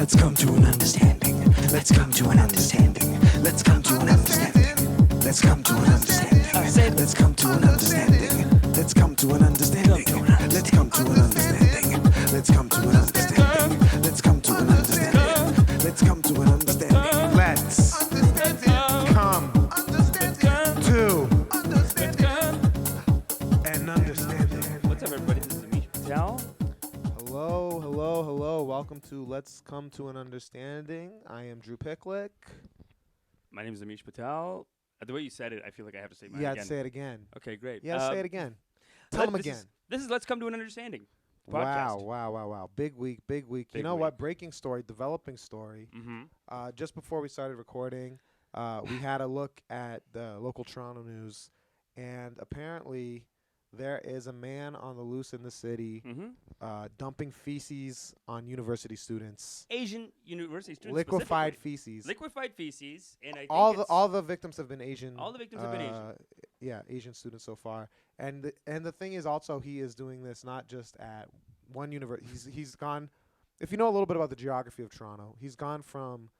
Let's come to an understanding. Let's come to an understanding. Let's come to an understanding. Let's come to an understanding. I said, let's come to an understanding. Let's come to an understanding. Let's come to an understanding. Let's come to an understanding. Let's come to an understanding. Let's come to an understanding. Let's come to an understanding. What's up, everybody? This is Amish Patel. Hello. Welcome to Let's Come to an Understanding. I am Drew Picklyk. My name is Amish Patel. The way you said it, I feel like I have to say mine Yeah, again. say it again. Okay, great. Yeah, say it again. Tell them again. This is Let's Come to an Understanding podcast. Wow. Big week. You know what? Breaking story, developing story. Mm-hmm. Just before we started recording, we had a look at the local Toronto news, and apparently there is a man on the loose in the city dumping feces on university students. Asian university students. Liquefied feces. Liquefied feces, and I think All the victims have been Asian. All the victims have been Asian. Yeah, Asian students so far. And the thing is also he is doing this not just at one university. He's gone. If you know a little bit about the geography of Toronto, he's gone from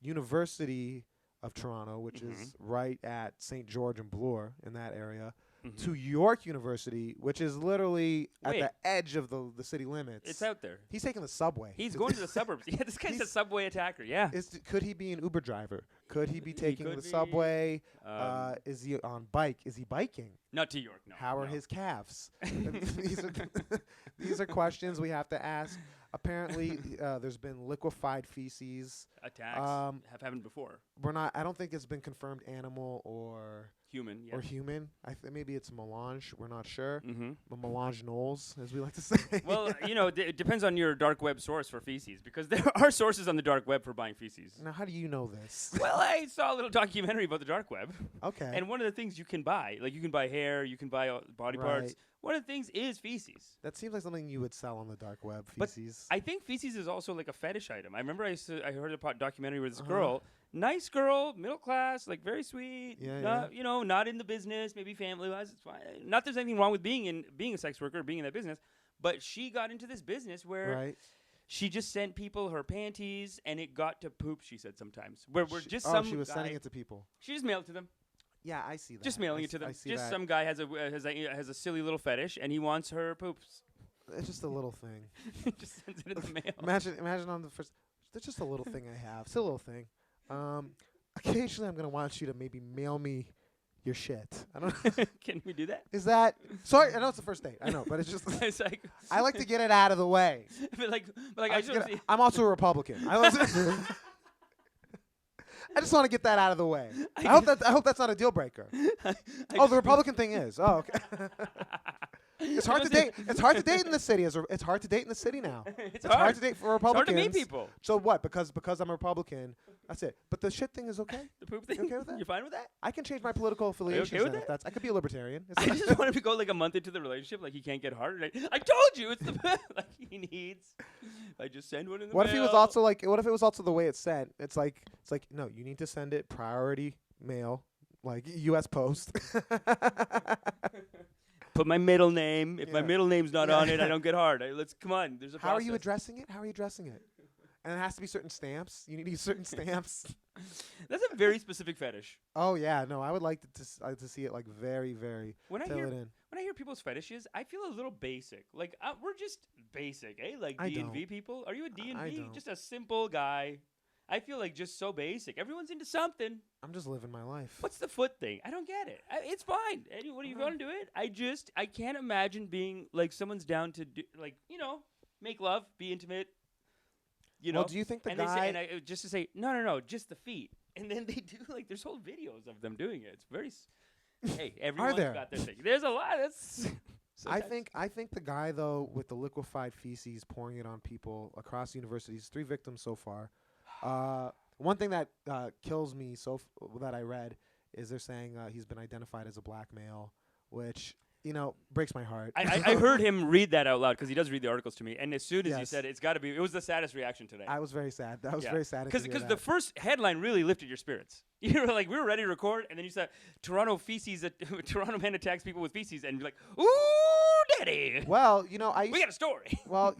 University of Toronto, which is right at St. George and Bloor in that area, to York University, which is literally at the edge of the city limits. It's out there. He's taking the subway. He's going to the suburbs. Yeah, this guy's a subway attacker. Yeah. Could he be an Uber driver? Could he be taking the subway? Is he on bike? Is he biking? Not to York, no. How are his calves? These are questions we have to ask. Apparently, there's been liquefied feces. Attacks have happened before. I don't think it's been confirmed animal or human. Yeah. Or human. Maybe it's melange. We're not sure. Mm-hmm. Melange knolls, as we like to say. Well, it depends on your dark web source for feces, because there are sources on the dark web for buying feces. Now, how do you know this? Well, I saw a little documentary about the dark web. Okay. And one of the things you can buy, like you can buy hair, you can buy body parts. One of the things is feces. That seems like something you would sell on the dark web, feces. But I think feces is also like a fetish item. I remember I heard a documentary with this girl, nice girl, middle class, like very sweet, not in the business, maybe family-wise, it's fine. Not there's anything wrong with being a sex worker, being in that business, but she got into this business where she just sent people her panties, and it got to poop, she said sometimes. She was sending it to people. She just mailed it to them. Yeah, I see that. Just mailing it to them. Just some guy has a silly little fetish, and he wants her poops. It's just a little thing. Just sends it in the mail. Imagine on the first. That's just a little thing I have. It's a little thing. Occasionally, I'm gonna want you to maybe mail me your shit. I don't know. Can we do that? Is that sorry? I know it's the first date. I know, but it's just. It's like I like to get it out of the way. but I'm also a Republican. I just want to get that out of the way. I hope that's not a deal breaker. The Republican thing is. Oh, okay. It's hard to date. It's hard to date in the city. It's hard to date in the city now. It's hard to date for Republicans. It's hard to meet people. So what? Because I'm a Republican. That's it. But the shit thing is okay. The poop thing. You okay with that? You're fine with that? I can change my political affiliation. Okay with that? I could be a libertarian. I just want him to go like a month into the relationship, like he can't get hard. Like, I told you, it's the like he needs. I just send one in the mail. What if he was also like? What if it was also the way it's sent? It's like no, you need to send it priority mail, like U.S. Post. Put my middle name. If my middle name's not on it, I don't get hard. Come on. There's a process. How are you addressing it? And it has to be certain stamps. You need to use certain stamps. That's a very specific fetish. Oh yeah, no, I would like to see it like very, very. When I hear people's fetishes, I feel a little basic. Like we're just basic, eh? Like D&V people. Are you a D&V? Just a simple guy. I feel like just so basic. Everyone's into something. I'm just living my life. What's the foot thing? I don't get it. It's fine. What are you going to do it? I can't imagine being like someone's down to do, make love, be intimate. Well, do you think the guy... just to say, no, just the feet. And then they do, like, there's whole videos of them doing it. It's very... Hey, everyone's got their thing. There's a lot. I think the guy, though, with the liquefied feces pouring it on people across universities, 3 victims so far. One thing that kills me that I read is they're saying he's been identified as a black male, which... breaks my heart. I heard him read that out loud because he does read the articles to me. And as soon as he said it, it was the saddest reaction today. I was very sad. That was very sad. Because the first headline really lifted your spirits. You were like, we were ready to record, and then you said, Toronto man attacks people with feces, and you're like, ooh, Daddy. Well, I We got a story. well,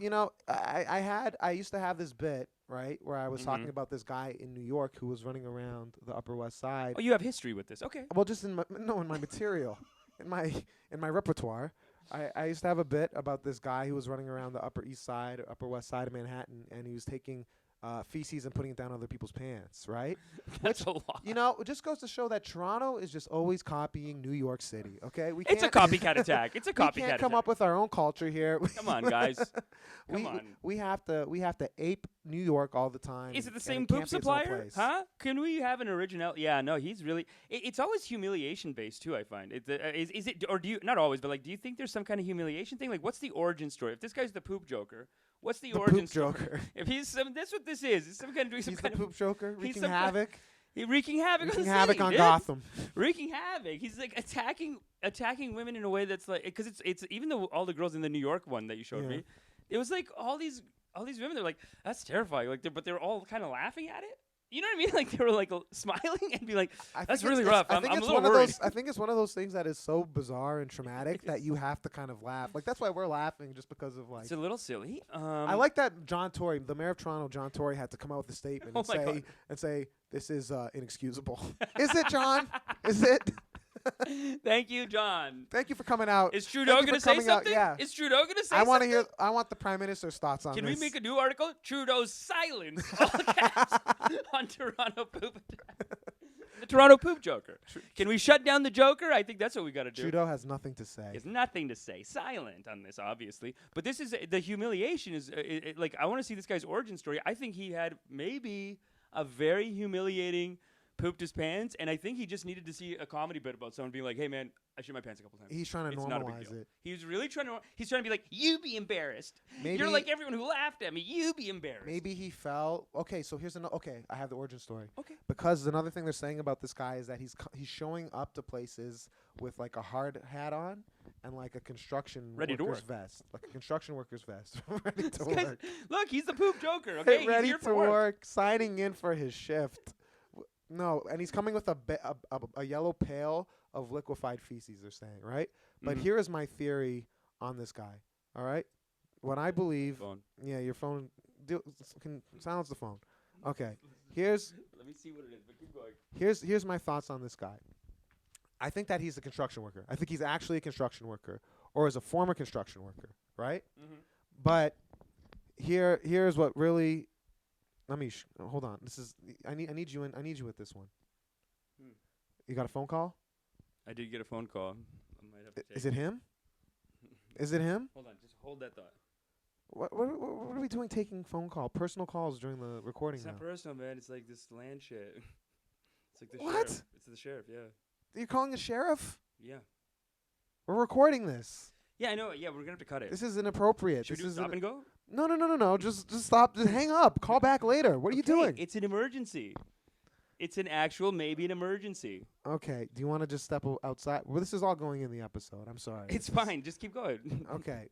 I used to have this bit, right, where I was talking about this guy in New York who was running around the Upper West Side. Oh, you have history with this. Okay. Well, just in my material, in my repertoire. I used to have a bit about this guy who was running around the Upper East Side, or Upper West Side of Manhattan, and he was taking feces and putting it down other people's pants, right? That's a lot. It just goes to show that Toronto is just always copying New York City. Okay, It's a copycat attack. It's a copycat. We can't come up with our own culture here. Come on, guys. Come on. We have to ape New York all the time. Is it the and same it can't poop be its own supplier? place. Huh? Can we have an original? Yeah, no, he's really. It's always humiliation based too. I find. Is it, or do you not always, but like, do you think there's some kind of humiliation thing? Like, what's the origin story? If this guy's the poop joker, what's the origin poop story? joker. If he's some, that's what this is. It's some kind of doing some He's kind the of poop joker, wreaking some havoc. Wreaking havoc Wreaking on the havoc city, on dude. Gotham. Wreaking havoc. He's like attacking women in a way that's like, because it's even though all the girls in the New York one that you showed me, it was like all these women. They're like, that's terrifying. Like, but they're all kind of laughing at it. You know what I mean? Like, they were like smiling and be like, that's really rough. I'm a little worried. I think it's one of those things that is so bizarre and traumatic that you have to kind of laugh. Like, that's why we're laughing, just because of like. It's a little silly. I like that John Tory, the mayor of Toronto, John Tory, had to come out with a statement and say this is inexcusable. Is it, John? Is it? Thank you, John. Thank you for coming out. Is Trudeau going to say something? Yeah. Is Trudeau going to say something? I want the Prime Minister's thoughts on this. Can we make a new article? Trudeau's silence, all caps, on Toronto poop attack. The Toronto poop joker. Can we shut down the joker? I think that's what we got to do. Trudeau has nothing to say. He has nothing to say. Silent on this, obviously. But this is the humiliation is like, I want to see this guy's origin story. I think he had maybe a very humiliating pooped his pants, and I think he just needed to see a comedy bit about someone being like, hey man, I shit my pants a couple times. He's trying to It's not a big normalize deal. it. He's really trying to be like, you be embarrassed. Maybe You're like everyone who laughed at me. You be embarrassed. Maybe he fell. Okay, so here's I have the origin story. Okay. Because another thing they're saying about this guy is that he's showing up to places with like a hard hat on and like a construction worker's vest. Like a construction worker's vest. Ready to work. Look, he's the poop joker, okay? He's Ready here to for work, signing in for his shift. No, and he's coming with a yellow pail of liquefied feces, they're saying, right? But here is my theory on this guy, all right? What I believe... Phone. Yeah, your phone... Can silence the phone. Okay. Here's... Let me see what it is, but keep going. Here's my thoughts on this guy. I think that he's a construction worker. I think he's actually a construction worker, or is a former construction worker, right? But here's what really... Amish, hold on. This is I need you with this one. You got a phone call? I did get a phone call. I might have to take Is it him? Is it him? Hold on, just hold that thought. What are we doing taking personal calls during the recording It's now? not personal, man. It's like this land shit. It's like the What? sheriff. It's the sheriff, yeah. You're calling the sheriff? Yeah. We're recording this. Yeah, I know. Yeah, we're gonna have to cut it. This is inappropriate. Should this we do is stop and go? No. Just stop. Just hang up. Call back later. What are you doing? It's an emergency. It's an actual, maybe an emergency. Okay. Do you want to just step outside? Well, this is all going in the episode. I'm sorry. It's fine. Just keep going. Okay.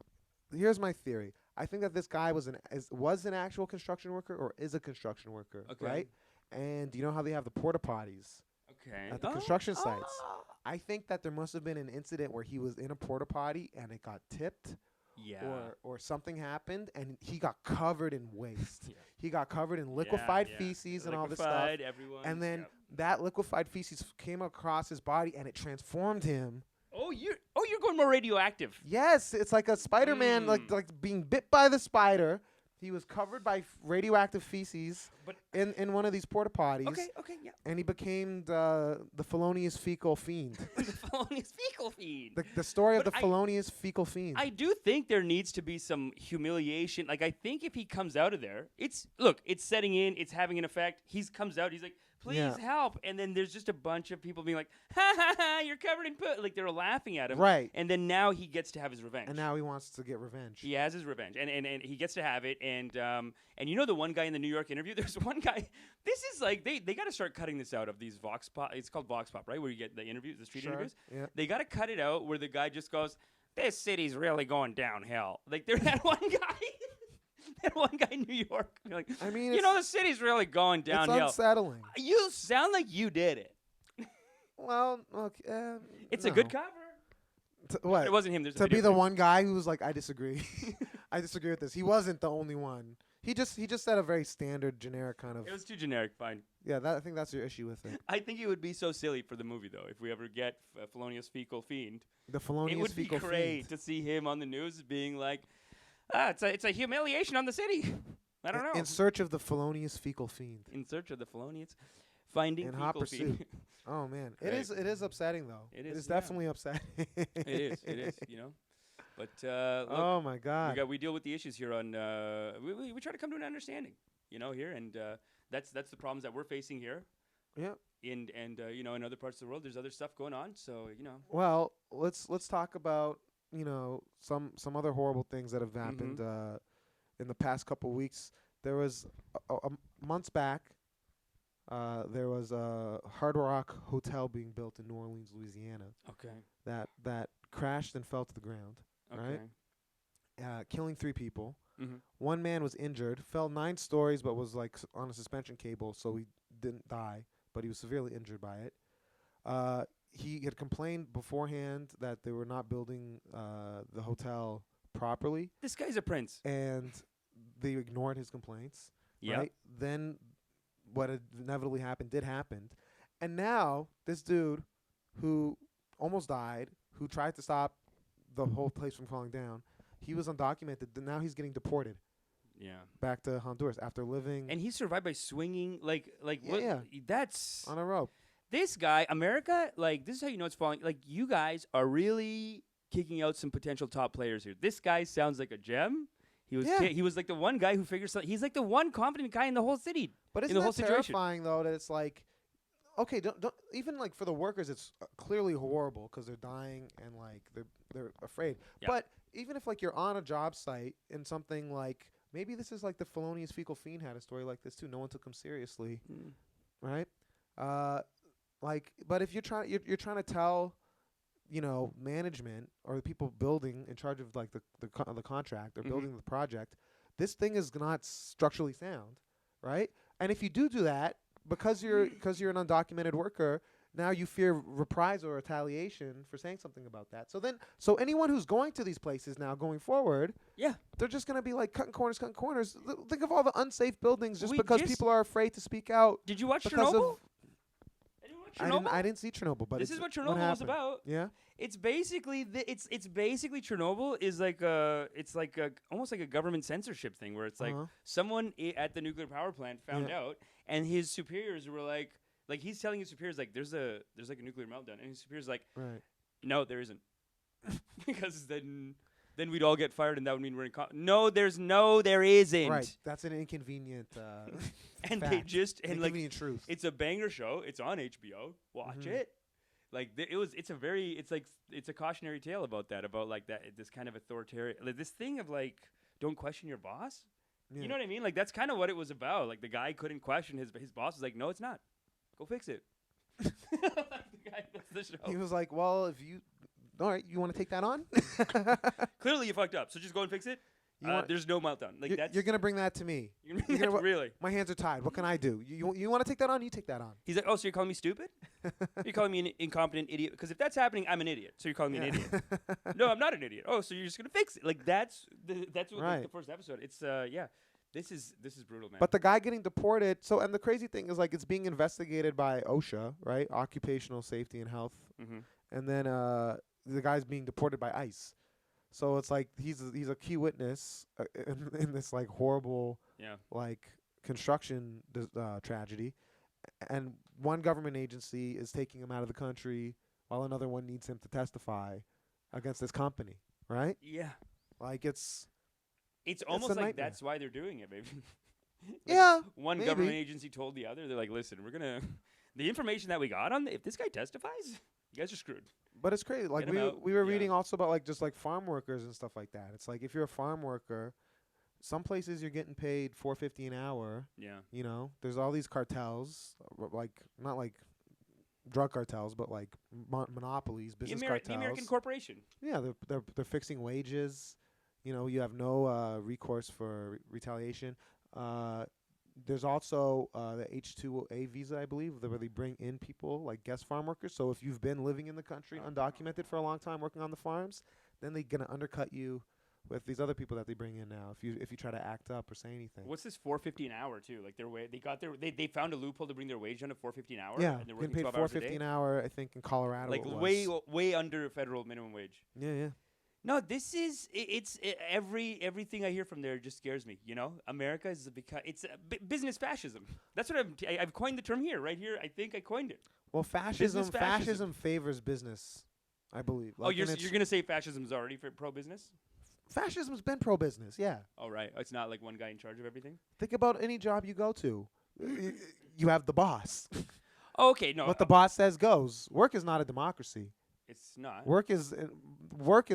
Here's my theory. I think that this guy was an actual construction worker or is a construction worker, Okay. right? And do you know how they have the porta potties Okay. at the construction sites? I think that there must have been an incident where he was in a porta potty and it got tipped. Yeah. Or something happened and he got covered in waste. Yeah. He got covered in liquefied feces and all this stuff. Everyone. And then that liquefied feces came across his body and it transformed him. Oh, you're going more radioactive. Yes, it's like a Spider-Man, like being bit by the spider. He was covered by radioactive feces in one of these porta potties. Okay, yeah. And he became the Felonious Fecal Fiend. The Felonious Fecal Fiend. The story of the Felonious Fecal Fiend. I do think there needs to be some humiliation. Like, I think if he comes out of there, it's setting in, it's having an effect. He comes out, he's like, please help. And then there's just a bunch of people being like, ha ha ha, you're covered in poo. Like, they're laughing at him. Right. And then now he gets to have his revenge. And now he wants to get revenge. He has his revenge. And he gets to have it. And you know the one guy in the New York interview? There's one guy. This is like, they got to start cutting this out of these Vox Pop. It's called Vox Pop, right? Where you get the interviews, the street interviews. Yeah. They got to cut it out where the guy just goes, this city's really going downhill. Like, there's that one guy. That one guy in New York. Like, I mean, the city's really going downhill. It's unsettling. You sound like you did it. Well, okay. It's a good cover. What? It wasn't him. There's a To video be the of him. one guy who was like, I disagree. I disagree with this. He wasn't the only one. He just said a very standard, generic kind of. It was too generic. Fine. Yeah, I think that's your issue with it. I think it would be so silly for the movie though if we ever get Felonious Fecal Fiend. The Felonious It would be Fecal great Fiend. to see him on the news being like, it's a humiliation on the city. I don't know. In search of the Felonious Fecal Fiend. In search of the Felonious, finding In fecal hot fiend. pursuit. Oh man, Great. it is upsetting though. It It is, is yeah. definitely upsetting. It is. You know. But look, Oh my God. we deal with the issues here on. We try to come to an understanding, you know, here, and that's the problems that we're facing here. Yeah. And you know, in other parts of the world, there's other stuff going on. So you know. Well, let's talk about some other horrible things that have happened in the past couple weeks. There was months back. There was a Hard Rock hotel being built in New Orleans, Louisiana. Okay. That crashed and fell to the ground. Okay. Right. Killing 3 people. Mm-hmm. One man was injured, fell 9 stories, but was like on a suspension cable, so he didn't die, but he was severely injured by it. He had complained beforehand that they were not building the hotel properly, This guy's a prince. and they ignored his complaints. Yeah. Right? Then what had inevitably happened did happen. And now this dude who almost died, who tried to stop the whole place from falling down, he was undocumented. Now he's getting deported Yeah. back to Honduras after living And he survived by swinging like Yeah. what? That's on a rope. this guy. America, like this is how you know it's falling. Like you guys are really kicking out some potential top players here. This guy sounds like a gem. He was Yeah. he was like the one guy who figures something. He's like the one confident guy in the whole city. But in isn't the whole that situation. terrifying though that it's like, okay, don't even like for the workers it's clearly horrible because they're dying and like they're afraid. Yeah. But even if like you're on a job site and something like maybe this is like the Felonious Fecal Fiend had a story like this too. No one took him seriously, right? Like, but if you're trying to tell, management or the people building in charge of like the contract or building the project, this thing is not structurally sound, right? And if you do that because you're an undocumented worker, now you fear reprisal or retaliation for saying something about that. So anyone who's going to these places now going forward, Yeah. they're just gonna be like cutting corners. Think of all the unsafe buildings just We because just- people are afraid to speak out. Did you watch Because Chernobyl? of Anyone watch Chernobyl? I didn't see Chernobyl, but This is what Chernobyl was happened? about. Yeah. It's basically it's basically Chernobyl is like almost like a government censorship thing where it's like Uh-huh. someone at the nuclear power plant found out and his superiors were like he's telling his superiors like there's like a nuclear meltdown and his superiors like Right. no there isn't because then we'd all get fired and that would mean we're in there isn't Right. That's an inconvenient. and fact. they just and like inconvenient truth. it's a banger show. It's on HBO. Watch Mhm. it. Like it's a cautionary tale about this kind of authoritarian like this thing of like don't question your boss. Yeah. You know what I mean? Like that's kind of what it was about. Like the guy couldn't question his boss was like, no, it's not. Go fix it. The guy, that's the show. He was like, "Well, if you, all right, you want to take that on? Clearly you fucked up. So just go and fix it. You want- There's no meltdown. Like you're gonna bring that to me. you're gonna you're gonna- really. My hands are tied. What can I do? You want to take that on? You take that on. He's like, oh, so you're calling me stupid? You're calling me an incompetent idiot? Because if that's happening, I'm an idiot. So you're calling me an idiot. No, I'm not an idiot. Oh, so you're just gonna fix it? Like that's what Right. the first episode. It's This is brutal, man. But the guy getting deported. So, and the crazy thing is, like, it's being investigated by OSHA, right? Occupational Safety and Health. Mhm. And then the guy's being deported by ICE. So it's like he's a key witness in this like horrible Yeah. like construction tragedy, and one government agency is taking him out of the country while another one needs him to testify against this company, right? Yeah. Like it's almost a like nightmare. that's why they're doing it, maybe. Yeah, One maybe. government agency told the other, they're like, listen, we're gonna the information that we got on if this guy testifies, you guys are screwed. But it's crazy. Like Get 'em out. we were Yeah. reading also about like just like farm workers and stuff like that. It's like if you're a farm worker, some places you're getting paid $4.50 an hour. Yeah. You know, there's all these cartels, like not like drug cartels, but like monopolies, business The cartels. American corporation. Yeah, they're fixing wages. You know, you have no recourse for retaliation. there's also the H-2A visa, I believe, where they bring in people like guest farm workers. So if you've been living in the country undocumented for a long time working on the farms, then they're gonna undercut you with these other people that they bring in now. If you try to act up or say anything. What's this $4.50 an hour too? Like they found a loophole to bring their wage down to $4.50 an hour. Yeah, and they're getting working paid 12 hours a $4.50 day. an hour, I think, in Colorado. Like it was. way under federal minimum wage. Yeah. No, this is everything I hear from there just scares me. You know, America is it's business fascism. That's what I've coined the term here, right here. I think I coined it. Well, Business fascism. fascism favors business, I believe. Like, You're gonna say fascism is already pro business? Fascism's been pro-business, yeah. Oh, right. It's not like one guy in charge of everything? Think about any job you go to. You have the boss. Oh, okay, no. What the boss says goes. Work is not a democracy. It's not. Work is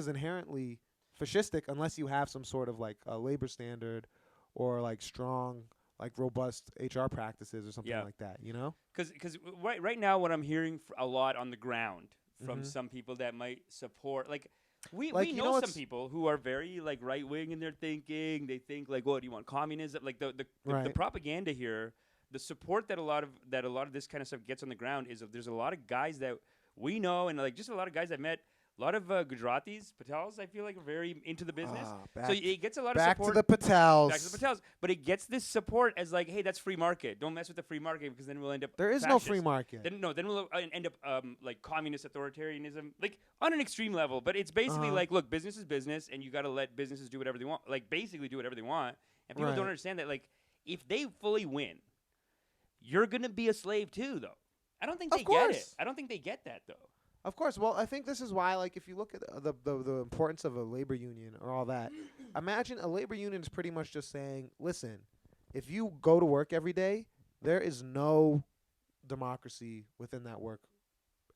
inherently fascistic unless you have some sort of like a labor standard or like strong, like robust HR practices or something like that, you know? Because right now what I'm hearing a lot on the ground from some people that might support, like, we know some people who are very like right wing in their thinking. They think like, "Oh, do you want communism?" Like the propaganda here, the support that a lot of this kind of stuff gets on the ground is there's a lot of guys that we know, and like just a lot of guys I've met. A lot of Gujaratis, Patels, I feel like are very into the business. So it gets a lot of support. Back to the Patels. Back to the Patels. But it gets this support as like, hey, that's free market. Don't mess with the free market because then we'll end up There is fascist. no free market. Then we'll end up like communist authoritarianism, like on an extreme level. But it's basically like, look, business is business, and you got to let businesses do whatever they want. Like basically do whatever they want. And people don't understand that. Like if they fully win, you're gonna be a slave too, though. I don't think they get it. I don't think they get that though. Of course. Well, I think this is why, like, if you look at the importance of a labor union or all that, imagine a labor union is pretty much just saying, listen, if you go to work every day, there is no democracy within that work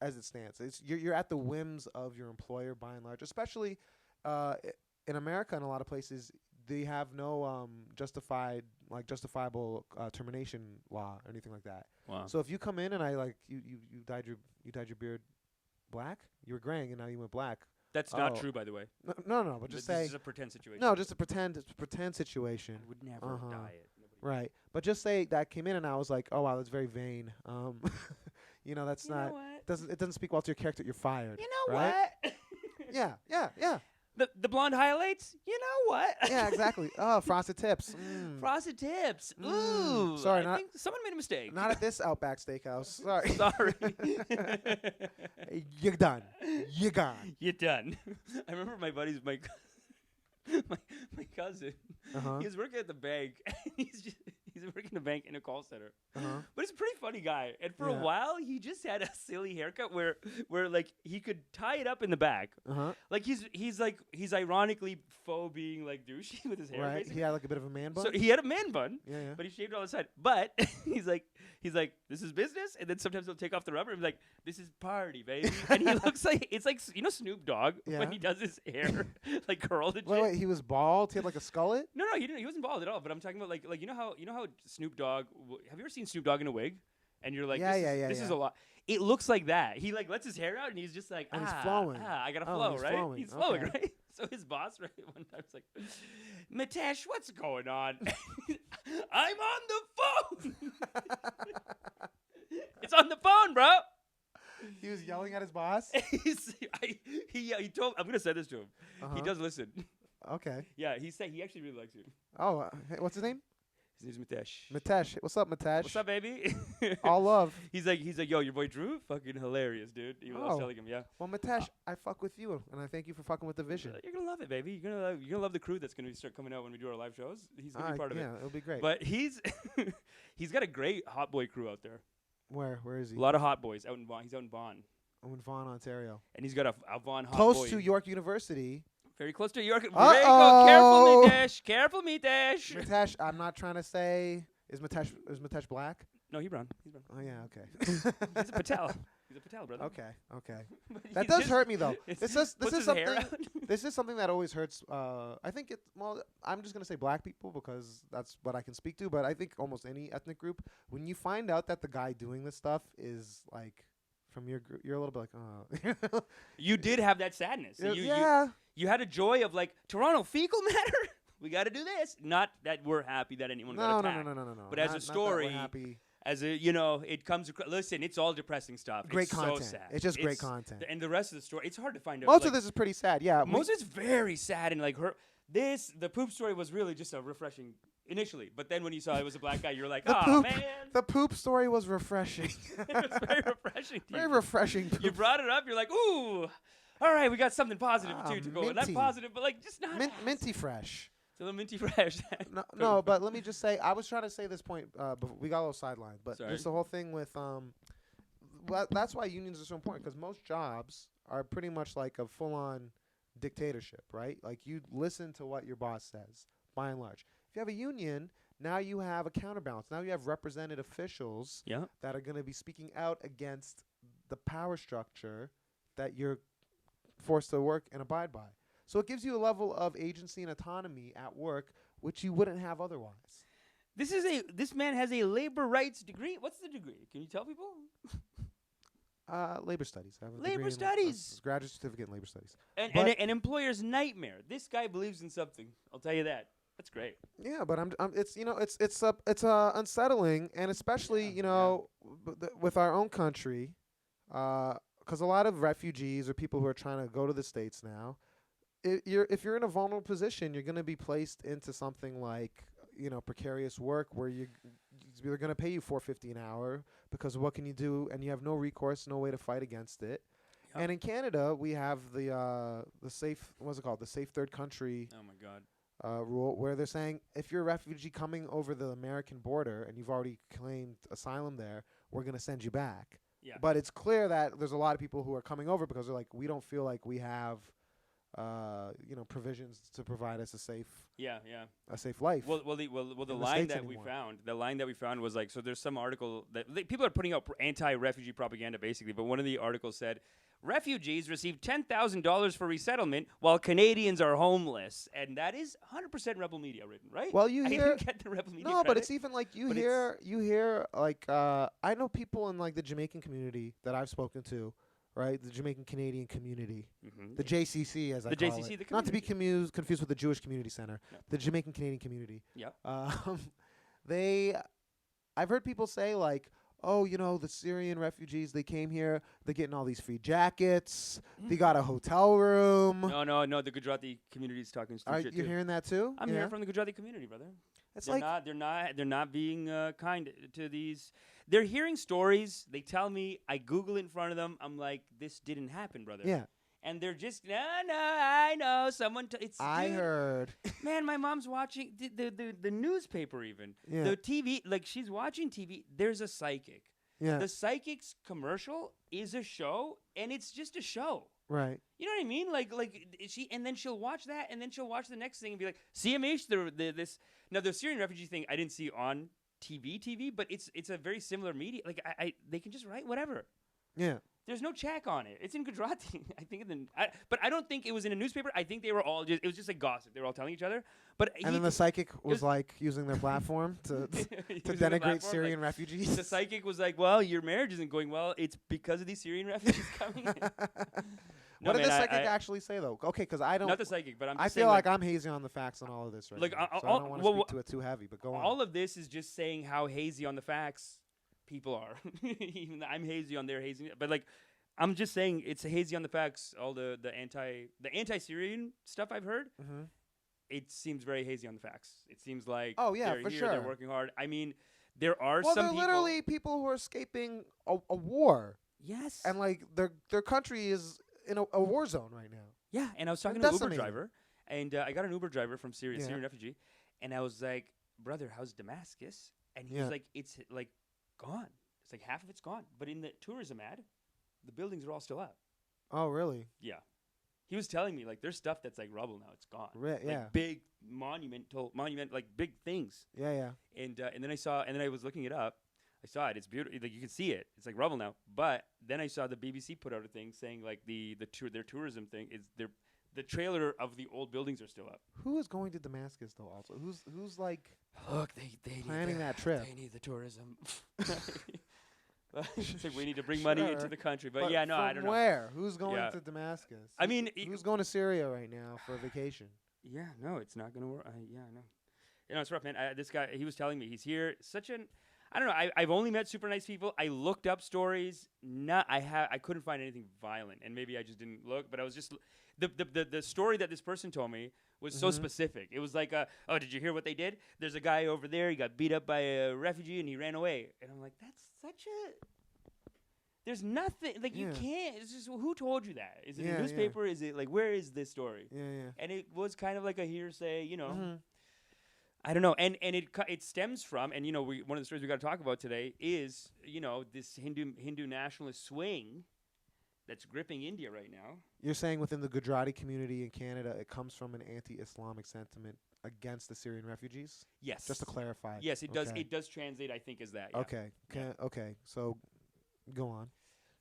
as it stands. You're at the whims of your employer by and large, especially in America. In a lot of places, they have no justifiable termination law or anything like that. Wow. So if you come in and you dyed your beard black, you were graying and now you went black. That's not true, by the way. No, but just say this is a pretend situation. No, just a pretend situation. I would never dye it. Right, but just say that came in and I was like, oh wow, that's very vain. You know, that's not. It doesn't speak well to your character. You're fired. You know right? what? Yeah. The blonde highlights? You know what? Yeah, exactly. Oh, frosted tips. Frosted tips. Ooh. Sorry, I think someone made a mistake. Not at this Outback Steakhouse. Sorry. Sorry. You're done. You're gone. You're done. I remember my cousin. He was working at the bank. He's working the bank in a call center. But he's a pretty funny guy. And for a while, he just had a silly haircut where like he could tie it up in the back. Like he's ironically faux being like douchey with his hair. Right. Basically. He had like a bit of a man bun. So he had a man bun. Yeah. But he shaved all the side. But he's like, this is business. And then sometimes he'll take off the rubber and be like, this is party, baby. And he looks like, it's like, you know, Snoop Dogg when he does his hair like curled and shit. Wait, he was bald? He had like a skullet? No, he didn't. He wasn't bald at all. But I'm talking about like you know how Snoop Dogg. Have you ever seen Snoop Dogg in a wig? And you're like, this is a lot. It looks like that. He like lets his hair out and he's just like, he's flowing. I gotta flow, he's right? flowing. He's flowing, right? So his boss, right, one time was like, Mitesh, what's going on? I'm on the phone. It's on the phone, bro. He was yelling at his boss? He told. I'm gonna send this to him. He does listen. Okay. Yeah, he said he actually really likes you. Oh, hey, what's his name? His name's Mitesh. Mitesh. What's up, Mitesh? What's up, baby? All love. He's like, yo, your boy Drew, fucking hilarious, dude. I was telling him, yeah. Well, Mitesh, I fuck with you, and I thank you for fucking with the vision. You're gonna love it, baby. You're gonna love the crew that's gonna start coming out when we do our live shows. He's gonna be part of it. Yeah, it'll be great. But he's got a great hot boy crew out there. Where is he? A lot of hot boys out in Vaughan. He's out in Vaughan. I'm in Vaugh, Ontario. And he's got a Vaughan hot boy. Close to York University. Very close to York. Uh-oh. Careful, Mitesh. Mitesh, I'm not trying to say. Is Mitesh black? No, he's brown. Oh yeah, okay. He's a Patel. He's a Patel, brother. Okay. That does hurt me though. This is something. This is something that always hurts. I think it. Well, I'm just gonna say black people because that's what I can speak to. But I think almost any ethnic group, when you find out that the guy doing this stuff is like from your group, you're a little bit like, oh. You did have that sadness. Yeah. You had a joy of like Toronto fecal matter. We got to do this. Not that we're happy that anyone No, got no, attacked. no, no, no, no. But as a Not that we're story, happy. as a it comes across. Listen, it's all depressing stuff. Great it's content. So sad. It's just great content. And the rest of the story, it's hard to find out. Most of this is pretty sad. Yeah, most of it's very sad and like the poop story was really just a refreshing initially, but then when you saw it was a black guy, you're like, oh man. The poop story was refreshing. It was very refreshing. Very refreshing. You brought it up. You're like, ooh, all right, we got something positive to go. Minty. Not positive, but like just not Minty fresh. It's a little minty fresh. No, but let me just say, I was trying to say this point, but we got a little sidelined. But Sorry. just the whole thing with, well, that's why unions are so important, because most jobs are pretty much like a full-on dictatorship, right? Like you listen to what your boss says, by and large. If you have a union, now you have a counterbalance. Now you have represented officials that are going to be speaking out against the power structure that you're forced to work and abide by. So it gives you a level of agency and autonomy at work, which you wouldn't have otherwise. This man has a labor rights degree. What's the degree? Can you tell people? Labor studies. I have a Labor degree in, studies. graduate certificate in labor studies. And an employer's nightmare. This guy believes in something. I'll tell you that. That's great. Yeah, but it's unsettling, and especially with our own country, because a lot of refugees or people who are trying to go to the States now, if you're in a vulnerable position, you're going to be placed into something like precarious work where they're going to pay you $4.50 an hour because what can you do, and you have no recourse, no way to fight against it. Yep. And in Canada, we have the safe the safe third country. Oh my God. Rule where they're saying if you're a refugee coming over the American border and you've already claimed asylum there, we're going to send you back. Yeah. But it's clear that there's a lot of people who are coming over because they're like, we don't feel like we have, provisions to provide us a safe life. Well, the line that we found was like, so there's some article that people are putting out anti-refugee propaganda basically, but one of the articles said, refugees receive $10,000 for resettlement while Canadians are homeless, and that is 100% Rebel Media written, right? Well, I didn't get the Rebel Media credit, but it's even like you hear like I know people in like the Jamaican community that I've spoken to, right? The Jamaican Canadian community, the JCC as I call it, not to be confused with the Jewish Community Center, the Jamaican Canadian community. Yeah. I've heard people say like, oh, the Syrian refugees, they came here, they're getting all these free jackets, they got a hotel room. No, the Gujarati community is talking shit too. Are you hearing that too? I'm hearing from the Gujarati community, brother. They're not being kind to these. They're hearing stories. They tell me, I Google it in front of them. I'm like, this didn't happen, brother. Yeah. And they're just, no, I know. Someone, I heard. Man, my mom's watching the newspaper even. Yeah. The TV, like she's watching TV. There's a psychic. Yeah. The psychic's commercial is a show, and it's just a show. Right. You know what I mean? And then she'll watch that, and then she'll watch the next thing and be like, see, Amish, the Syrian refugee thing I didn't see on TV, but it's a very similar media. Like, they can just write whatever. Yeah. There's no check on it. It's in Gujarati, I think. But I don't think it was in a newspaper. I think they were all it was just like gossip. They were all telling each other. And then the psychic was like using their platform to denigrate Syrian refugees. The psychic was like, well, your marriage isn't going well. It's because of these Syrian refugees coming in. What did the psychic actually say, though? Okay, because I don't. Not the psychic, but I feel like I'm hazy on the facts on all of this right now. So I don't want to speak to it too heavy, but go on. All of this is just saying how hazy on the facts people are. Even though I'm hazy on their hazy, but like I'm just saying it's hazy on the facts. All the anti-Syrian stuff I've heard, it seems very hazy on the facts. It seems like for sure they're working hard. I mean, there are some. Well, they're literally people who are escaping a war. Yes, and like their country is in a war zone right now. Yeah, and I was talking to an Uber driver, and I got an Uber driver from Syria, Syrian refugee, and I was like, brother, how's Damascus? And he was like, it's like gone. It's like half of it's gone. But in the tourism ad, the buildings are all still up. Oh, really? Yeah. He was telling me, like, there's stuff that's like rubble now. It's gone. Yeah. Big monument, like big things. Yeah. And then I was looking it up. I saw it. It's beautiful. Like, you can see it. It's like rubble now. But then I saw the BBC put out a thing saying like their tourism thing is the trailer of the old buildings are still up. Who is going to Damascus though? Also, who's like look they planning that trip? They need the tourism. It's like we need to bring money into the country, but I don't know. Where? Who's going to Damascus? I mean, who's going to Syria right now for a vacation? Yeah, no, it's not gonna work. Yeah, no. You know, it's rough, man. This guy, he was telling me he's here. I don't know. I've only met super nice people. I looked up stories. I couldn't find anything violent, and maybe I just didn't look. But I was just the story that this person told me was so specific. It was like, oh, did you hear what they did? There's a guy over there. He got beat up by a refugee, and he ran away. And I'm like, that's such a. There's nothing like you can't. It's just who told you that? Is it a newspaper? Is it like where is this story? Yeah, yeah. And it was kind of like a hearsay, you know. I don't know, and it stems from, and you know, one of the stories we got to talk about today is, you know, this Hindu nationalist swing that's gripping India right now. You're saying within the Gujarati community in Canada, it comes from an anti-Islamic sentiment against the Syrian refugees? Yes. Just to clarify. Yes, it does. It does translate, I think, as that. Yeah. Okay. Okay. So, go on.